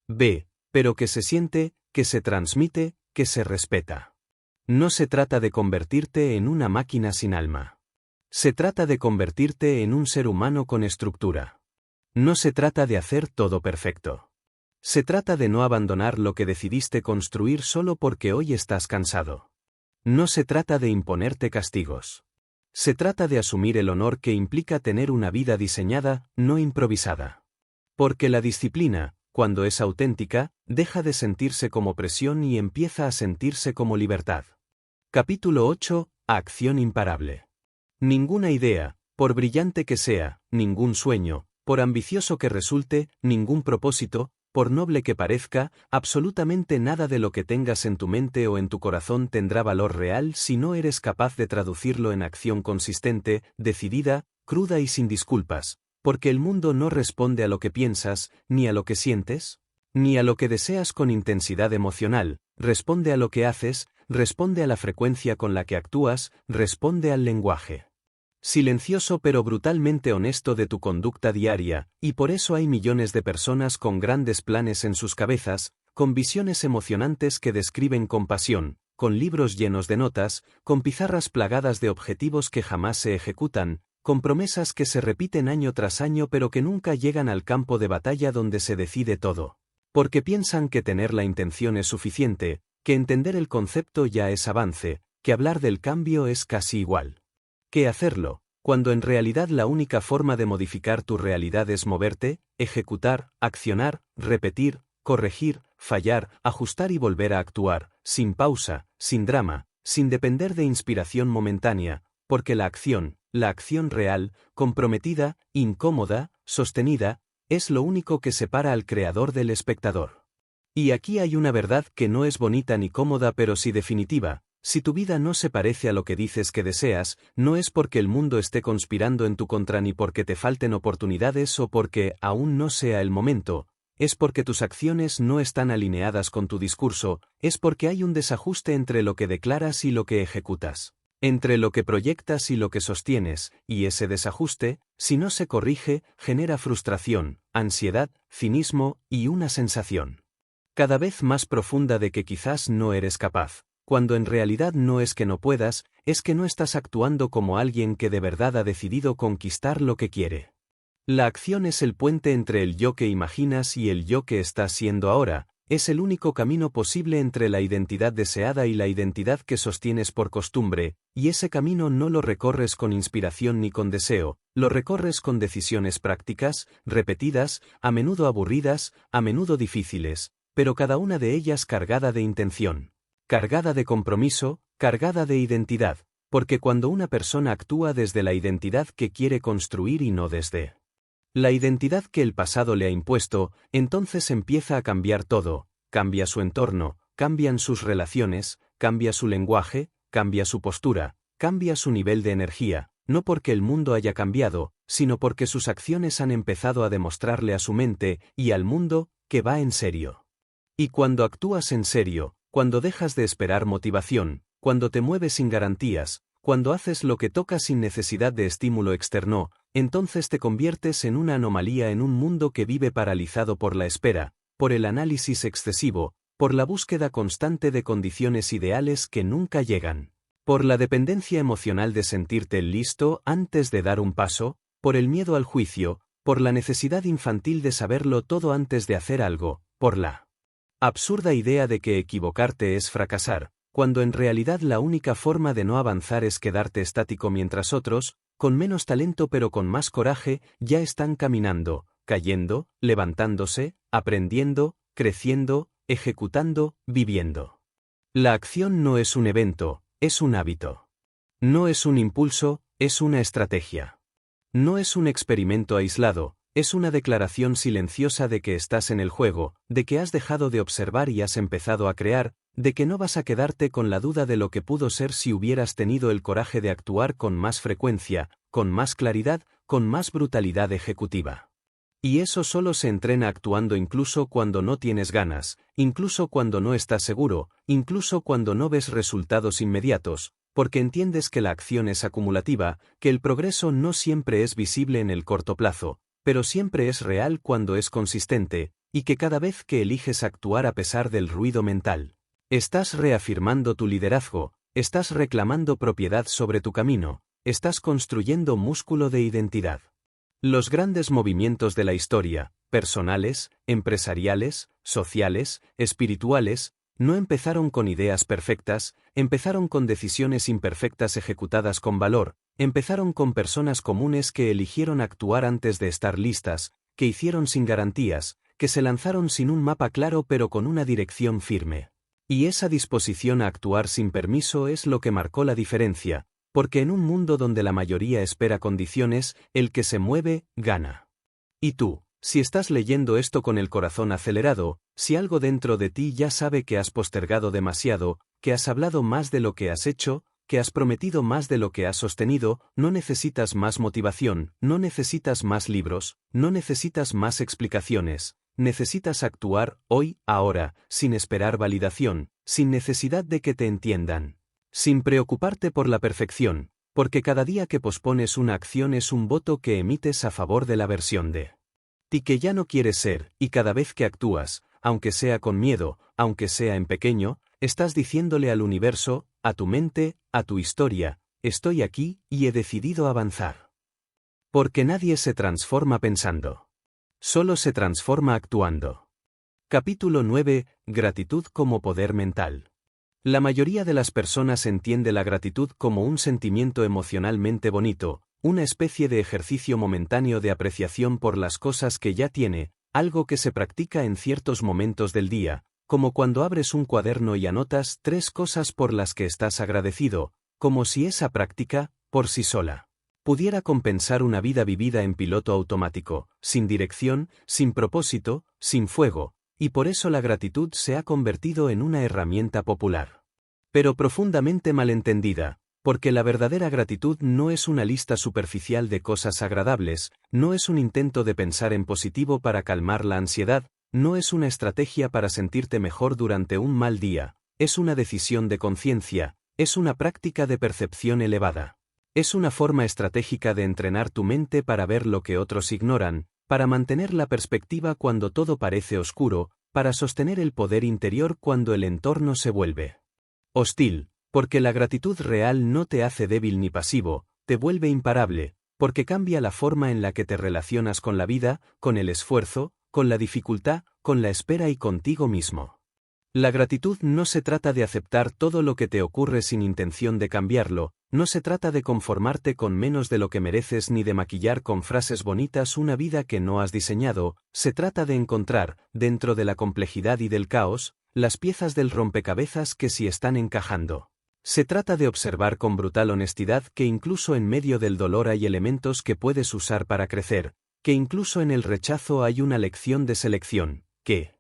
ve, pero que se siente, que se transmite, que se respeta. No se trata de convertirte en una máquina sin alma. Se trata de convertirte en un ser humano con estructura. No se trata de hacer todo perfecto. Se trata de no abandonar lo que decidiste construir solo porque hoy estás cansado. No se trata de imponerte castigos. Se trata de asumir el honor que implica tener una vida diseñada, no improvisada. Porque la disciplina, cuando es auténtica, deja de sentirse como presión y empieza a sentirse como libertad. Capítulo 8. Acción imparable. Ninguna idea, por brillante que sea, ningún sueño, Por ambicioso que resulte, ningún propósito, por noble que parezca, absolutamente nada de lo que tengas en tu mente o en tu corazón tendrá valor real si no eres capaz de traducirlo en acción consistente, decidida, cruda y sin disculpas, porque el mundo no responde a lo que piensas, ni a lo que sientes, ni a lo que deseas con intensidad emocional, responde a lo que haces, responde a la frecuencia con la que actúas, responde al lenguaje silencioso pero brutalmente honesto de tu conducta diaria, y por eso hay millones de personas con grandes planes en sus cabezas, con visiones emocionantes que describen con pasión, con libros llenos de notas, con pizarras plagadas de objetivos que jamás se ejecutan, con promesas que se repiten año tras año pero que nunca llegan al campo de batalla donde se decide todo. Porque piensan que tener la intención es suficiente, que entender el concepto ya es avance, que hablar del cambio es casi igual que hacerlo, cuando en realidad la única forma de modificar tu realidad es moverte, ejecutar, accionar, repetir, corregir, fallar, ajustar y volver a actuar, sin pausa, sin drama, sin depender de inspiración momentánea, porque la acción real, comprometida, incómoda, sostenida, es lo único que separa al creador del espectador. Y aquí hay una verdad que no es bonita ni cómoda pero sí definitiva. Si tu vida no se parece a lo que dices que deseas, no es porque el mundo esté conspirando en tu contra ni porque te falten oportunidades o porque aún no sea el momento, es porque tus acciones no están alineadas con tu discurso, es porque hay un desajuste entre lo que declaras y lo que ejecutas, entre lo que proyectas y lo que sostienes, y ese desajuste, si no se corrige, genera frustración, ansiedad, cinismo y una sensación cada vez más profunda de que quizás no eres capaz. Cuando en realidad no es que no puedas, es que no estás actuando como alguien que de verdad ha decidido conquistar lo que quiere. La acción es el puente entre el yo que imaginas y el yo que estás siendo ahora, es el único camino posible entre la identidad deseada y la identidad que sostienes por costumbre, y ese camino no lo recorres con inspiración ni con deseo, lo recorres con decisiones prácticas, repetidas, a menudo aburridas, a menudo difíciles, pero cada una de ellas cargada de intención. Cargada de compromiso, cargada de identidad, porque cuando una persona actúa desde la identidad que quiere construir y no desde la identidad que el pasado le ha impuesto, entonces empieza a cambiar todo, cambia su entorno, cambian sus relaciones, cambia su lenguaje, cambia su postura, cambia su nivel de energía, no porque el mundo haya cambiado, sino porque sus acciones han empezado a demostrarle a su mente y al mundo que va en serio. Y cuando actúas en serio, cuando dejas de esperar motivación, cuando te mueves sin garantías, cuando haces lo que toca sin necesidad de estímulo externo, entonces te conviertes en una anomalía en un mundo que vive paralizado por la espera, por el análisis excesivo, por la búsqueda constante de condiciones ideales que nunca llegan, por la dependencia emocional de sentirte listo antes de dar un paso, por el miedo al juicio, por la necesidad infantil de saberlo todo antes de hacer algo, por la absurda idea de que equivocarte es fracasar, cuando en realidad la única forma de no avanzar es quedarte estático mientras otros, con menos talento pero con más coraje, ya están caminando, cayendo, levantándose, aprendiendo, creciendo, ejecutando, viviendo. La acción no es un evento, es un hábito. No es un impulso, es una estrategia. No es un experimento aislado, es una declaración silenciosa de que estás en el juego, de que has dejado de observar y has empezado a crear, de que no vas a quedarte con la duda de lo que pudo ser si hubieras tenido el coraje de actuar con más frecuencia, con más claridad, con más brutalidad ejecutiva. Y eso solo se entrena actuando incluso cuando no tienes ganas, incluso cuando no estás seguro, incluso cuando no ves resultados inmediatos, porque entiendes que la acción es acumulativa, que el progreso no siempre es visible en el corto plazo, pero siempre es real cuando es consistente, y que cada vez que eliges actuar a pesar del ruido mental, estás reafirmando tu liderazgo, estás reclamando propiedad sobre tu camino, estás construyendo músculo de identidad. Los grandes movimientos de la historia, personales, empresariales, sociales, espirituales, no empezaron con ideas perfectas, empezaron con decisiones imperfectas ejecutadas con valor, empezaron con personas comunes que eligieron actuar antes de estar listas, que hicieron sin garantías, que se lanzaron sin un mapa claro pero con una dirección firme. Y esa disposición a actuar sin permiso es lo que marcó la diferencia, porque en un mundo donde la mayoría espera condiciones, el que se mueve, gana. Y tú, si estás leyendo esto con el corazón acelerado, si algo dentro de ti ya sabe que has postergado demasiado, que has hablado más de lo que has hecho, que has prometido más de lo que has sostenido, no necesitas más motivación, no necesitas más libros, no necesitas más explicaciones, necesitas actuar hoy, ahora, sin esperar validación, sin necesidad de que te entiendan. Sin preocuparte por la perfección, porque cada día que pospones una acción es un voto que emites a favor de la versión de ti que ya no quieres ser, y cada vez que actúas, aunque sea con miedo, aunque sea en pequeño, estás diciéndole al universo, a tu mente, a tu historia, estoy aquí y he decidido avanzar. Porque nadie se transforma pensando. Solo se transforma actuando. Capítulo 9. Gratitud como poder mental. La mayoría de las personas entiende la gratitud como un sentimiento emocionalmente bonito, una especie de ejercicio momentáneo de apreciación por las cosas que ya tiene, algo que se practica en ciertos momentos del día, como cuando abres un cuaderno y anotas 3 cosas por las que estás agradecido, como si esa práctica, por sí sola, pudiera compensar una vida vivida en piloto automático, sin dirección, sin propósito, sin fuego, y por eso la gratitud se ha convertido en una herramienta popular. Pero profundamente malentendida, porque la verdadera gratitud no es una lista superficial de cosas agradables, no es un intento de pensar en positivo para calmar la ansiedad, no es una estrategia para sentirte mejor durante un mal día, es una decisión de conciencia, es una práctica de percepción elevada. Es una forma estratégica de entrenar tu mente para ver lo que otros ignoran, para mantener la perspectiva cuando todo parece oscuro, para sostener el poder interior cuando el entorno se vuelve hostil, porque la gratitud real no te hace débil ni pasivo, te vuelve imparable, porque cambia la forma en la que te relacionas con la vida, con el esfuerzo, con la dificultad, con la espera y contigo mismo. La gratitud no se trata de aceptar todo lo que te ocurre sin intención de cambiarlo, no se trata de conformarte con menos de lo que mereces ni de maquillar con frases bonitas una vida que no has diseñado, se trata de encontrar, dentro de la complejidad y del caos, las piezas del rompecabezas que sí están encajando. Se trata de observar con brutal honestidad que incluso en medio del dolor hay elementos que puedes usar para crecer, que incluso en el rechazo hay una lección de selección, que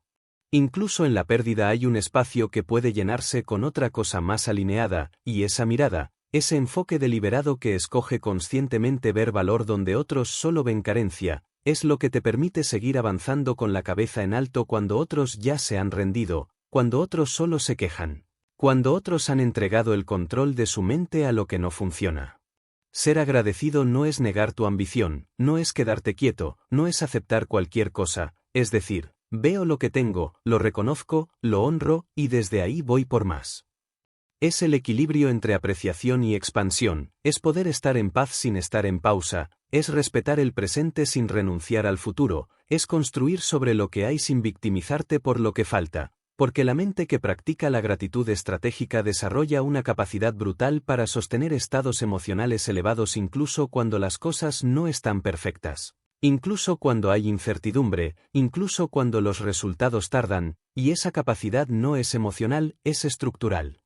incluso en la pérdida hay un espacio que puede llenarse con otra cosa más alineada, y esa mirada, ese enfoque deliberado que escoge conscientemente ver valor donde otros solo ven carencia, es lo que te permite seguir avanzando con la cabeza en alto cuando otros ya se han rendido, cuando otros solo se quejan, cuando otros han entregado el control de su mente a lo que no funciona. Ser agradecido no es negar tu ambición, no es quedarte quieto, no es aceptar cualquier cosa, es decir, veo lo que tengo, lo reconozco, lo honro, y desde ahí voy por más. Es el equilibrio entre apreciación y expansión, es poder estar en paz sin estar en pausa, es respetar el presente sin renunciar al futuro, es construir sobre lo que hay sin victimizarte por lo que falta, porque la mente que practica la gratitud estratégica desarrolla una capacidad brutal para sostener estados emocionales elevados incluso cuando las cosas no están perfectas. Incluso cuando hay incertidumbre, incluso cuando los resultados tardan, y esa capacidad no es emocional, es estructural.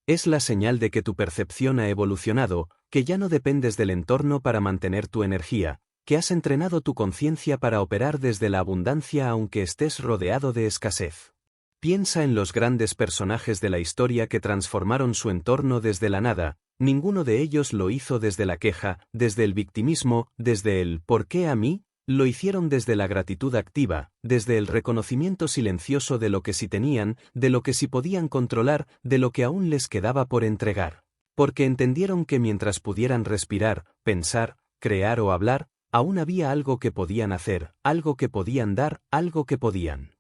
Es la señal de que tu percepción ha evolucionado, que ya no dependes del entorno para mantener tu energía, que has entrenado tu conciencia para operar desde la abundancia aunque estés rodeado de escasez. Piensa en los grandes personajes de la historia que transformaron su entorno desde la nada, ninguno de ellos lo hizo desde la queja, desde el victimismo, desde el ¿por qué a mí? Lo hicieron desde la gratitud activa, desde el reconocimiento silencioso de lo que sí tenían, de lo que sí podían controlar, de lo que aún les quedaba por entregar. Porque entendieron que mientras pudieran respirar, pensar, crear o hablar, aún había algo que podían hacer, algo que podían dar, algo que podían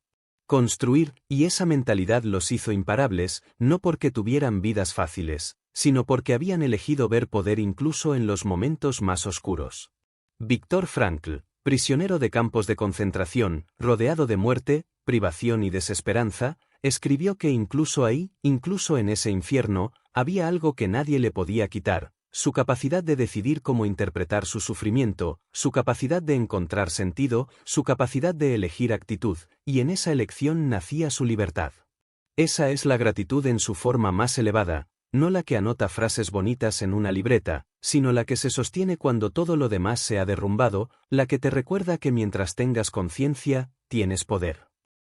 construir, y esa mentalidad los hizo imparables, no porque tuvieran vidas fáciles, sino porque habían elegido ver poder incluso en los momentos más oscuros. Viktor Frankl, prisionero de campos de concentración, rodeado de muerte, privación y desesperanza, escribió que incluso ahí, incluso en ese infierno, había algo que nadie le podía quitar, su capacidad de decidir cómo interpretar su sufrimiento, su capacidad de encontrar sentido, su capacidad de elegir actitud, y en esa elección nacía su libertad. Esa es la gratitud en su forma más elevada, no la que anota frases bonitas en una libreta, sino la que se sostiene cuando todo lo demás se ha derrumbado, la que te recuerda que mientras tengas conciencia, tienes poder.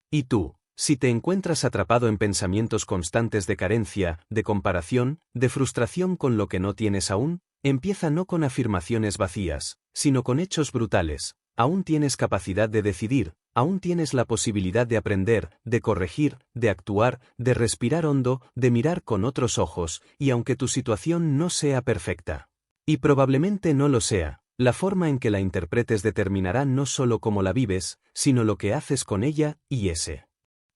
Y tú, si te encuentras atrapado en pensamientos constantes de carencia, de comparación, de frustración con lo que no tienes aún, empieza no con afirmaciones vacías, sino con hechos brutales. Aún tienes capacidad de decidir, aún tienes la posibilidad de aprender, de corregir, de actuar, de respirar hondo, de mirar con otros ojos, y aunque tu situación no sea perfecta, y probablemente no lo sea, la forma en que la interpretes determinará no solo cómo la vives, sino lo que haces con ella, y ese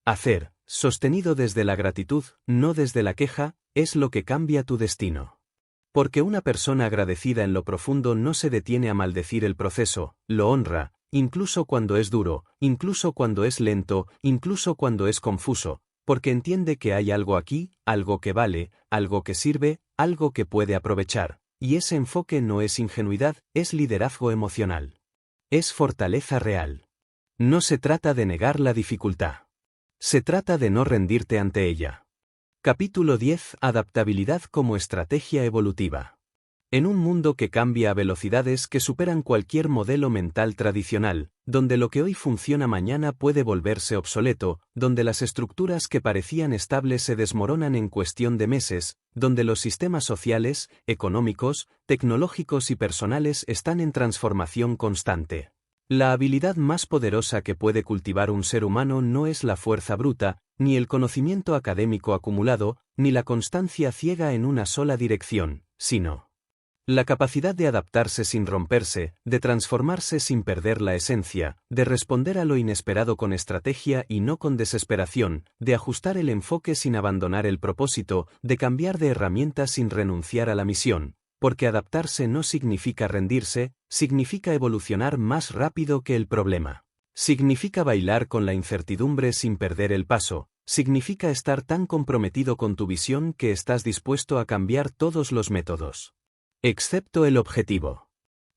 hacer, sostenido desde la gratitud, no desde la queja, es lo que cambia tu destino. Porque una persona agradecida en lo profundo no se detiene a maldecir el proceso, lo honra, incluso cuando es duro, incluso cuando es lento, incluso cuando es confuso, porque entiende que hay algo aquí, algo que vale, algo que sirve, algo que puede aprovechar, y ese enfoque no es ingenuidad, es liderazgo emocional. Es fortaleza real. No se trata de negar la dificultad. Se trata de no rendirte ante ella. Capítulo 10. Adaptabilidad como estrategia evolutiva. En un mundo que cambia a velocidades que superan cualquier modelo mental tradicional, donde lo que hoy funciona mañana puede volverse obsoleto, donde las estructuras que parecían estables se desmoronan en cuestión de meses, donde los sistemas sociales, económicos, tecnológicos y personales están en transformación constante. La habilidad más poderosa que puede cultivar un ser humano no es la fuerza bruta, ni el conocimiento académico acumulado, ni la constancia ciega en una sola dirección, sino la capacidad de adaptarse sin romperse, de transformarse sin perder la esencia, de responder a lo inesperado con estrategia y no con desesperación, de ajustar el enfoque sin abandonar el propósito, de cambiar de herramientas sin renunciar a la misión. Porque adaptarse no significa rendirse, significa evolucionar más rápido que el problema. Significa bailar con la incertidumbre sin perder el paso, significa estar tan comprometido con tu visión que estás dispuesto a cambiar todos los métodos, excepto el objetivo.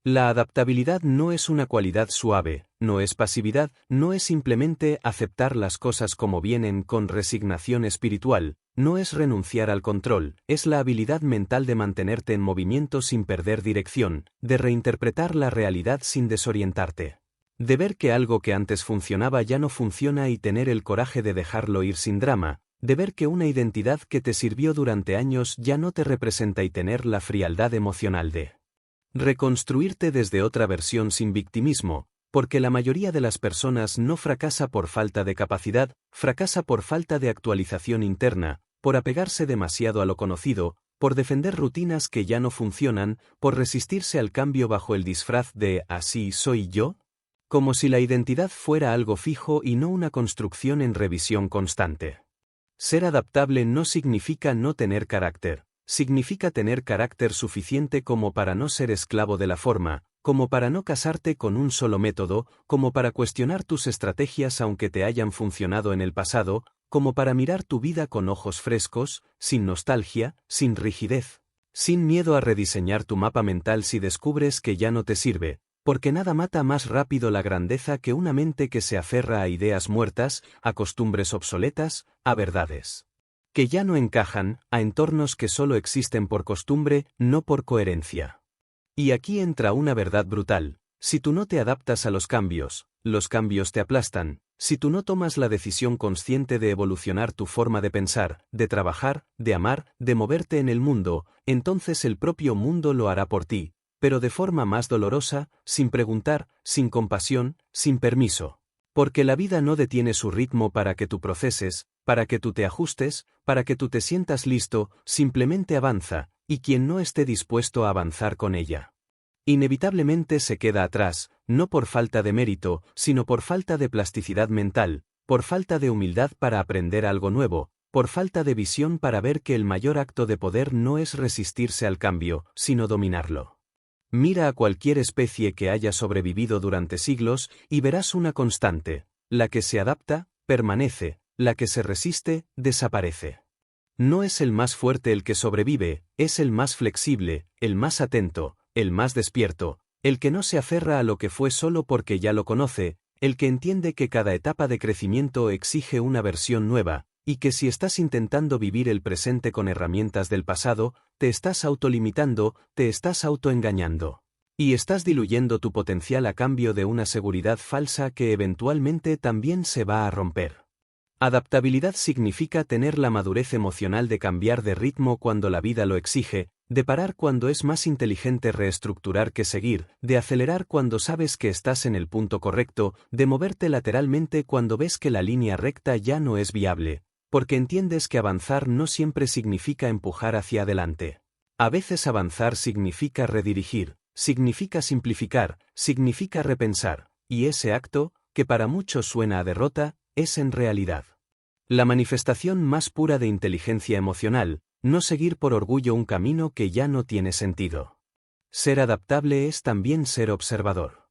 La adaptabilidad no es una cualidad suave, no es pasividad, no es simplemente aceptar las cosas como vienen con resignación espiritual, no es renunciar al control, es la habilidad mental de mantenerte en movimiento sin perder dirección, de reinterpretar la realidad sin desorientarte. De ver que algo que antes funcionaba ya no funciona y tener el coraje de dejarlo ir sin drama, de ver que una identidad que te sirvió durante años ya no te representa y tener la frialdad emocional de reconstruirte desde otra versión sin victimismo, porque la mayoría de las personas no fracasa por falta de capacidad, fracasa por falta de actualización interna, por apegarse demasiado a lo conocido, por defender rutinas que ya no funcionan, por resistirse al cambio bajo el disfraz de «así soy yo», como si la identidad fuera algo fijo y no una construcción en revisión constante. Ser adaptable no significa no tener carácter. Significa tener carácter suficiente como para no ser esclavo de la forma, como para no casarte con un solo método, como para cuestionar tus estrategias aunque te hayan funcionado en el pasado, como para mirar tu vida con ojos frescos, sin nostalgia, sin rigidez, sin miedo a rediseñar tu mapa mental si descubres que ya no te sirve, porque nada mata más rápido la grandeza que una mente que se aferra a ideas muertas, a costumbres obsoletas, a verdades que ya no encajan, a entornos que solo existen por costumbre, no por coherencia. Y aquí entra una verdad brutal: si tú no te adaptas a los cambios te aplastan. Si tú no tomas la decisión consciente de evolucionar tu forma de pensar, de trabajar, de amar, de moverte en el mundo, entonces el propio mundo lo hará por ti, pero de forma más dolorosa, sin preguntar, sin compasión, sin permiso. Porque la vida no detiene su ritmo para que tú proceses, para que tú te ajustes, para que tú te sientas listo, simplemente avanza, y quien no esté dispuesto a avanzar con ella, inevitablemente se queda atrás, no por falta de mérito, sino por falta de plasticidad mental, por falta de humildad para aprender algo nuevo, por falta de visión para ver que el mayor acto de poder no es resistirse al cambio, sino dominarlo. Mira a cualquier especie que haya sobrevivido durante siglos y verás una constante: la que se adapta, permanece, la que se resiste, desaparece. No es el más fuerte el que sobrevive, es el más flexible, el más atento, el más despierto, el que no se aferra a lo que fue solo porque ya lo conoce, el que entiende que cada etapa de crecimiento exige una versión nueva, y que si estás intentando vivir el presente con herramientas del pasado, te estás autolimitando, te estás autoengañando. Y estás diluyendo tu potencial a cambio de una seguridad falsa que eventualmente también se va a romper. Adaptabilidad significa tener la madurez emocional de cambiar de ritmo cuando la vida lo exige, de parar cuando es más inteligente reestructurar que seguir, de acelerar cuando sabes que estás en el punto correcto, de moverte lateralmente cuando ves que la línea recta ya no es viable, porque entiendes que avanzar no siempre significa empujar hacia adelante. A veces avanzar significa redirigir, significa simplificar, significa repensar, y ese acto, que para muchos suena a derrota, es en realidad la manifestación más pura de inteligencia emocional, no seguir por orgullo un camino que ya no tiene sentido. Ser adaptable es también ser observador.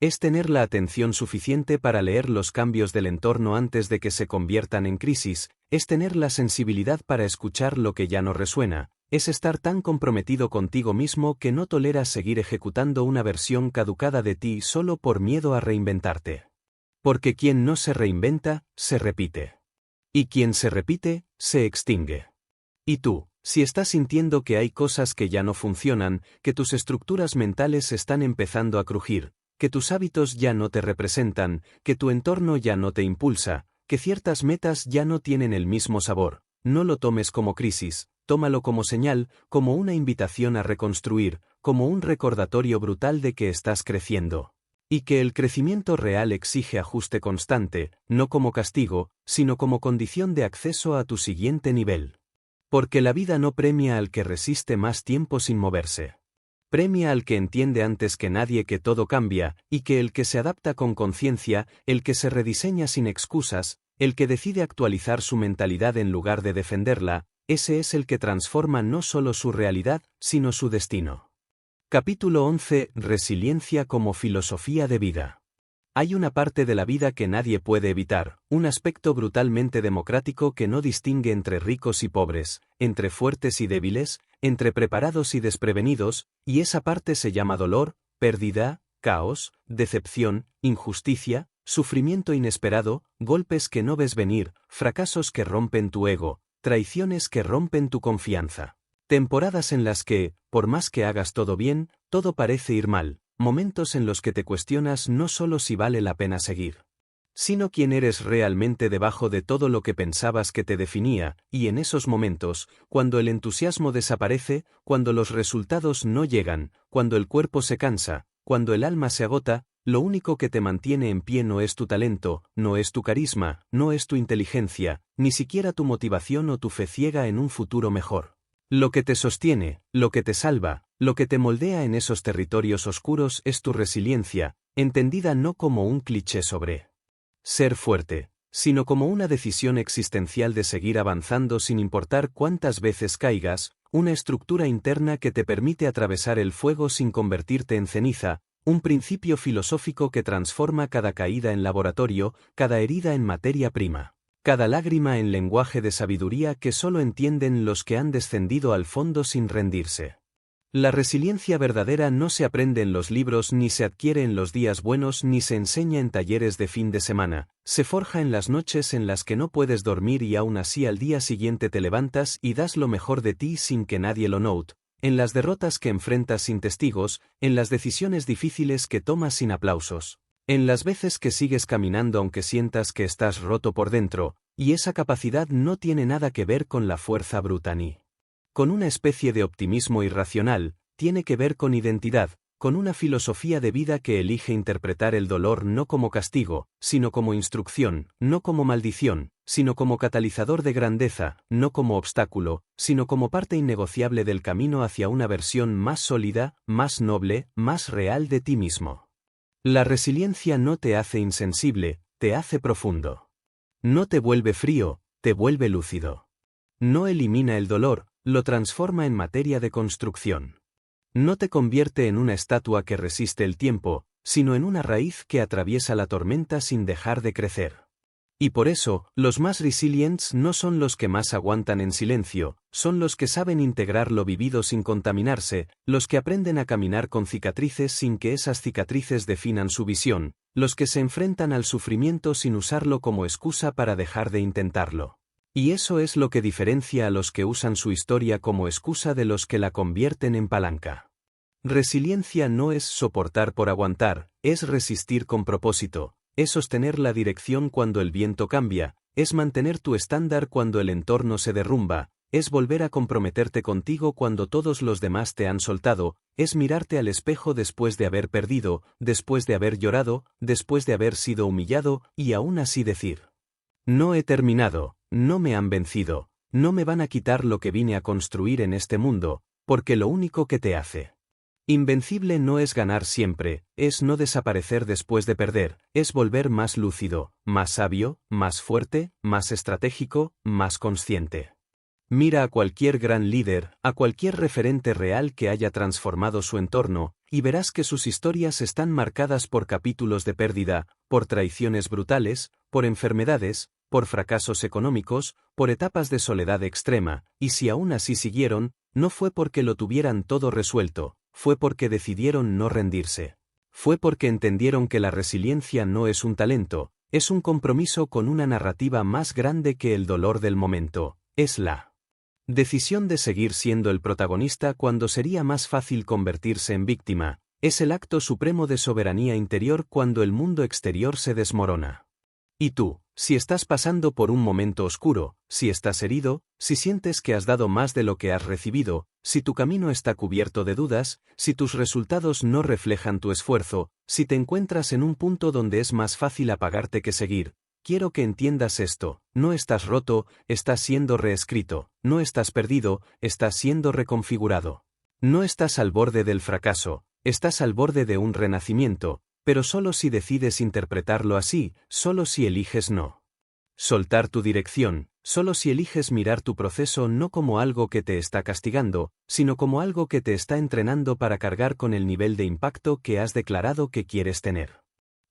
Es tener la atención suficiente para leer los cambios del entorno antes de que se conviertan en crisis, es tener la sensibilidad para escuchar lo que ya no resuena, es estar tan comprometido contigo mismo que no toleras seguir ejecutando una versión caducada de ti solo por miedo a reinventarte. Porque quien no se reinventa, se repite. Y quien se repite, se extingue. Y tú, si estás sintiendo que hay cosas que ya no funcionan, que tus estructuras mentales están empezando a crujir, que tus hábitos ya no te representan, que tu entorno ya no te impulsa, que ciertas metas ya no tienen el mismo sabor, no lo tomes como crisis, tómalo como señal, como una invitación a reconstruir, como un recordatorio brutal de que estás creciendo. Y que el crecimiento real exige ajuste constante, no como castigo, sino como condición de acceso a tu siguiente nivel. Porque la vida no premia al que resiste más tiempo sin moverse. Premia al que entiende antes que nadie que todo cambia, y que el que se adapta con conciencia, el que se rediseña sin excusas, el que decide actualizar su mentalidad en lugar de defenderla, ese es el que transforma no solo su realidad, sino su destino. Capítulo 11. Resiliencia como filosofía de vida. Hay una parte de la vida que nadie puede evitar, un aspecto brutalmente democrático que no distingue entre ricos y pobres, entre fuertes y débiles, entre preparados y desprevenidos, y esa parte se llama dolor, pérdida, caos, decepción, injusticia, sufrimiento inesperado, golpes que no ves venir, fracasos que rompen tu ego, traiciones que rompen tu confianza. Temporadas en las que, por más que hagas todo bien, todo parece ir mal, momentos en los que te cuestionas no solo si vale la pena seguir, sino quién eres realmente debajo de todo lo que pensabas que te definía, y en esos momentos, cuando el entusiasmo desaparece, cuando los resultados no llegan, cuando el cuerpo se cansa, cuando el alma se agota, lo único que te mantiene en pie no es tu talento, no es tu carisma, no es tu inteligencia, ni siquiera tu motivación o tu fe ciega en un futuro mejor. Lo que te sostiene, lo que te salva, lo que te moldea en esos territorios oscuros es tu resiliencia, entendida no como un cliché sobre ser fuerte, sino como una decisión existencial de seguir avanzando sin importar cuántas veces caigas, una estructura interna que te permite atravesar el fuego sin convertirte en ceniza, un principio filosófico que transforma cada caída en laboratorio, cada herida en materia prima. Cada lágrima en lenguaje de sabiduría que solo entienden los que han descendido al fondo sin rendirse. La resiliencia verdadera no se aprende en los libros ni se adquiere en los días buenos ni se enseña en talleres de fin de semana, se forja en las noches en las que no puedes dormir y aún así al día siguiente te levantas y das lo mejor de ti sin que nadie lo note, en las derrotas que enfrentas sin testigos, en las decisiones difíciles que tomas sin aplausos. En las veces que sigues caminando aunque sientas que estás roto por dentro, y esa capacidad no tiene nada que ver con la fuerza bruta ni con una especie de optimismo irracional, tiene que ver con identidad, con una filosofía de vida que elige interpretar el dolor no como castigo, sino como instrucción, no como maldición, sino como catalizador de grandeza, no como obstáculo, sino como parte innegociable del camino hacia una versión más sólida, más noble, más real de ti mismo. La resiliencia no te hace insensible, te hace profundo. No te vuelve frío, te vuelve lúcido. No elimina el dolor, lo transforma en materia de construcción. No te convierte en una estatua que resiste el tiempo, sino en una raíz que atraviesa la tormenta sin dejar de crecer. Y por eso, los más resilientes no son los que más aguantan en silencio, son los que saben integrar lo vivido sin contaminarse, los que aprenden a caminar con cicatrices sin que esas cicatrices definan su visión, los que se enfrentan al sufrimiento sin usarlo como excusa para dejar de intentarlo. Y eso es lo que diferencia a los que usan su historia como excusa de los que la convierten en palanca. Resiliencia no es soportar por aguantar, es resistir con propósito, es sostener la dirección cuando el viento cambia, es mantener tu estándar cuando el entorno se derrumba, es volver a comprometerte contigo cuando todos los demás te han soltado, es mirarte al espejo después de haber perdido, después de haber llorado, después de haber sido humillado, y aún así decir: no he terminado, no me han vencido, no me van a quitar lo que vine a construir en este mundo, porque lo único que te hace invencible no es ganar siempre, es no desaparecer después de perder, es volver más lúcido, más sabio, más fuerte, más estratégico, más consciente. Mira a cualquier gran líder, a cualquier referente real que haya transformado su entorno, y verás que sus historias están marcadas por capítulos de pérdida, por traiciones brutales, por enfermedades, por fracasos económicos, por etapas de soledad extrema, y si aún así siguieron, no fue porque lo tuvieran todo resuelto, fue porque decidieron no rendirse. Fue porque entendieron que la resiliencia no es un talento, es un compromiso con una narrativa más grande que el dolor del momento, es la decisión de seguir siendo el protagonista cuando sería más fácil convertirse en víctima, es el acto supremo de soberanía interior cuando el mundo exterior se desmorona. Y tú, si estás pasando por un momento oscuro, si estás herido, si sientes que has dado más de lo que has recibido, si tu camino está cubierto de dudas, si tus resultados no reflejan tu esfuerzo, si te encuentras en un punto donde es más fácil apagarte que seguir, quiero que entiendas esto: no estás roto, estás siendo reescrito, no estás perdido, estás siendo reconfigurado. No estás al borde del fracaso, estás al borde de un renacimiento, pero solo si decides interpretarlo así, solo si eliges no soltar tu dirección, solo si eliges mirar tu proceso no como algo que te está castigando, sino como algo que te está entrenando para cargar con el nivel de impacto que has declarado que quieres tener.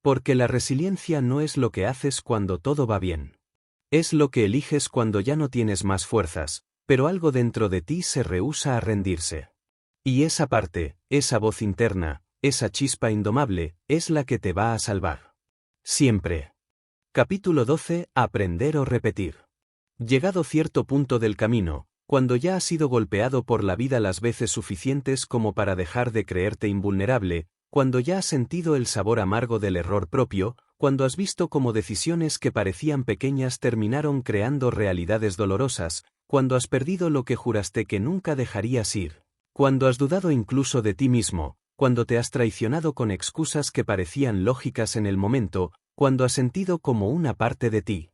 Porque la resiliencia no es lo que haces cuando todo va bien. Es lo que eliges cuando ya no tienes más fuerzas, pero algo dentro de ti se rehúsa a rendirse. Y esa parte, esa voz interna, esa chispa indomable, es la que te va a salvar. Siempre. Capítulo 12. Aprender o repetir. Llegado cierto punto del camino, cuando ya has sido golpeado por la vida las veces suficientes como para dejar de creerte invulnerable, cuando ya has sentido el sabor amargo del error propio, cuando has visto cómo decisiones que parecían pequeñas terminaron creando realidades dolorosas, cuando has perdido lo que juraste que nunca dejarías ir, cuando has dudado incluso de ti mismo, cuando te has traicionado con excusas que parecían lógicas en el momento, cuando has sentido como una parte de ti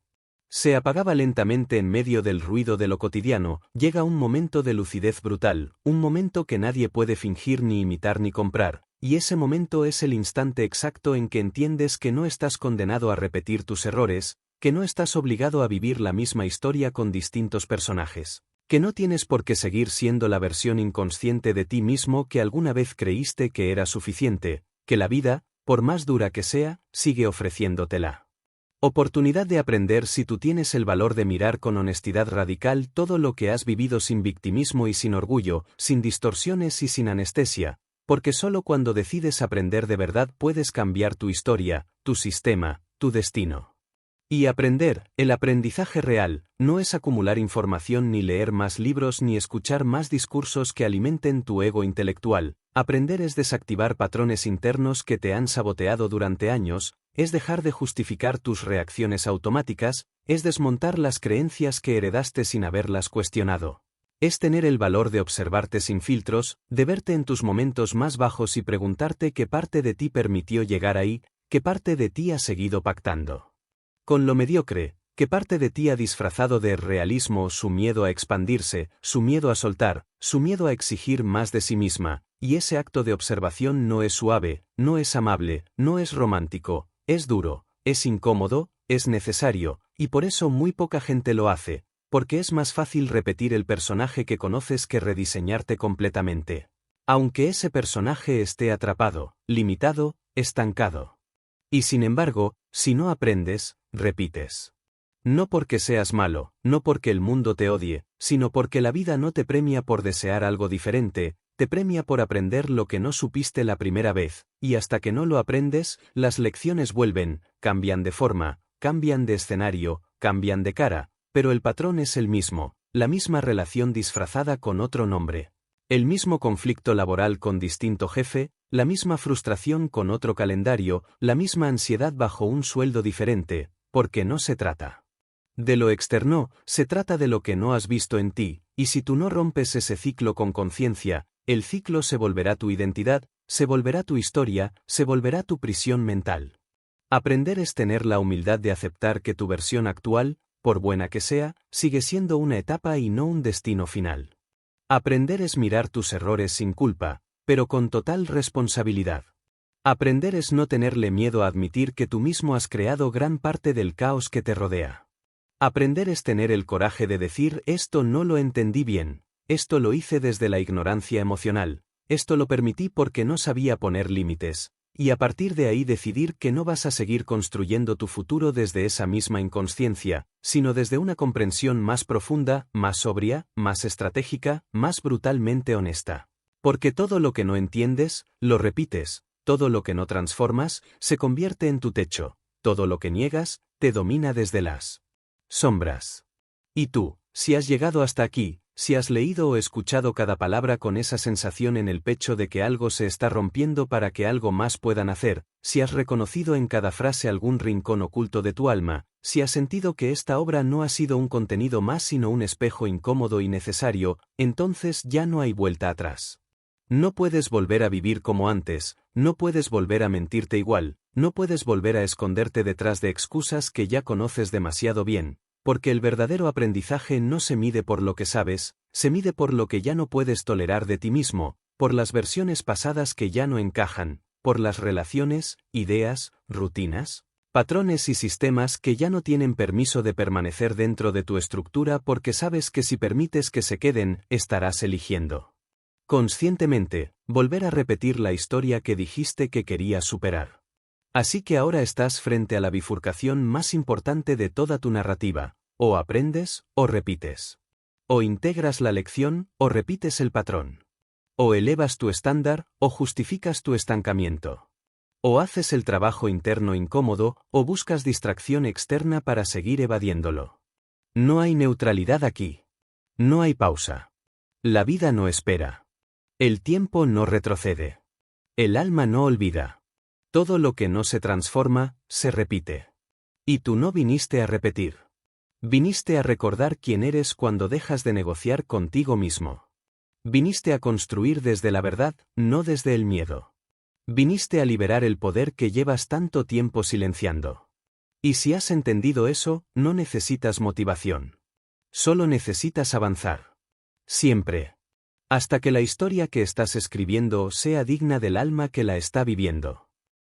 se apagaba lentamente en medio del ruido de lo cotidiano, llega un momento de lucidez brutal, un momento que nadie puede fingir ni imitar ni comprar, y ese momento es el instante exacto en que entiendes que no estás condenado a repetir tus errores, que no estás obligado a vivir la misma historia con distintos personajes, que no tienes por qué seguir siendo la versión inconsciente de ti mismo que alguna vez creíste que era suficiente, que la vida, por más dura que sea, sigue ofreciéndotela oportunidad de aprender si tú tienes el valor de mirar con honestidad radical todo lo que has vivido sin victimismo y sin orgullo, sin distorsiones y sin anestesia, porque solo cuando decides aprender de verdad puedes cambiar tu historia, tu sistema, tu destino. Y aprender, el aprendizaje real, no es acumular información ni leer más libros ni escuchar más discursos que alimenten tu ego intelectual. Aprender es desactivar patrones internos que te han saboteado durante años, es dejar de justificar tus reacciones automáticas, es desmontar las creencias que heredaste sin haberlas cuestionado. Es tener el valor de observarte sin filtros, de verte en tus momentos más bajos y preguntarte qué parte de ti permitió llegar ahí, qué parte de ti ha seguido pactando con lo mediocre, qué parte de ti ha disfrazado de realismo su miedo a expandirse, su miedo a soltar, su miedo a exigir más de sí misma, y ese acto de observación no es suave, no es amable, no es romántico, es duro, es incómodo, es necesario, y por eso muy poca gente lo hace, porque es más fácil repetir el personaje que conoces que rediseñarte completamente. Aunque ese personaje esté atrapado, limitado, estancado. Y sin embargo, si no aprendes, repites. No porque seas malo, no porque el mundo te odie, sino porque la vida no te premia por desear algo diferente, te premia por aprender lo que no supiste la primera vez, y hasta que no lo aprendes, las lecciones vuelven, cambian de forma, cambian de escenario, cambian de cara, pero el patrón es el mismo, la misma relación disfrazada con otro nombre. El mismo conflicto laboral con distinto jefe, la misma frustración con otro calendario, la misma ansiedad bajo un sueldo diferente, porque no se trata de lo externo, se trata de lo que no has visto en ti, y si tú no rompes ese ciclo con conciencia, el ciclo se volverá tu identidad, se volverá tu historia, se volverá tu prisión mental. Aprender es tener la humildad de aceptar que tu versión actual, por buena que sea, sigue siendo una etapa y no un destino final. Aprender es mirar tus errores sin culpa, pero con total responsabilidad. Aprender es no tenerle miedo a admitir que tú mismo has creado gran parte del caos que te rodea. Aprender es tener el coraje de decir esto no lo entendí bien, esto lo hice desde la ignorancia emocional, esto lo permití porque no sabía poner límites, y a partir de ahí decidir que no vas a seguir construyendo tu futuro desde esa misma inconsciencia, sino desde una comprensión más profunda, más sobria, más estratégica, más brutalmente honesta. Porque todo lo que no entiendes, lo repites, todo lo que no transformas, se convierte en tu techo, todo lo que niegas, te domina desde las sombras. Y tú, si has llegado hasta aquí, si has leído o escuchado cada palabra con esa sensación en el pecho de que algo se está rompiendo para que algo más pueda nacer, si has reconocido en cada frase algún rincón oculto de tu alma, si has sentido que esta obra no ha sido un contenido más sino un espejo incómodo y necesario, entonces ya no hay vuelta atrás. No puedes volver a vivir como antes, no puedes volver a mentirte igual, no puedes volver a esconderte detrás de excusas que ya conoces demasiado bien, porque el verdadero aprendizaje no se mide por lo que sabes, se mide por lo que ya no puedes tolerar de ti mismo, por las versiones pasadas que ya no encajan, por las relaciones, ideas, rutinas, patrones y sistemas que ya no tienen permiso de permanecer dentro de tu estructura porque sabes que si permites que se queden, estarás eligiendo conscientemente, volver a repetir la historia que dijiste que querías superar. Así que ahora estás frente a la bifurcación más importante de toda tu narrativa, o aprendes, o repites. O integras la lección, o repites el patrón. O elevas tu estándar, o justificas tu estancamiento. O haces el trabajo interno incómodo, o buscas distracción externa para seguir evadiéndolo. No hay neutralidad aquí. No hay pausa. La vida no espera. El tiempo no retrocede. El alma no olvida. Todo lo que no se transforma, se repite. Y tú no viniste a repetir. Viniste a recordar quién eres cuando dejas de negociar contigo mismo. Viniste a construir desde la verdad, no desde el miedo. Viniste a liberar el poder que llevas tanto tiempo silenciando. Y si has entendido eso, no necesitas motivación. Solo necesitas avanzar. Siempre. Hasta que la historia que estás escribiendo sea digna del alma que la está viviendo.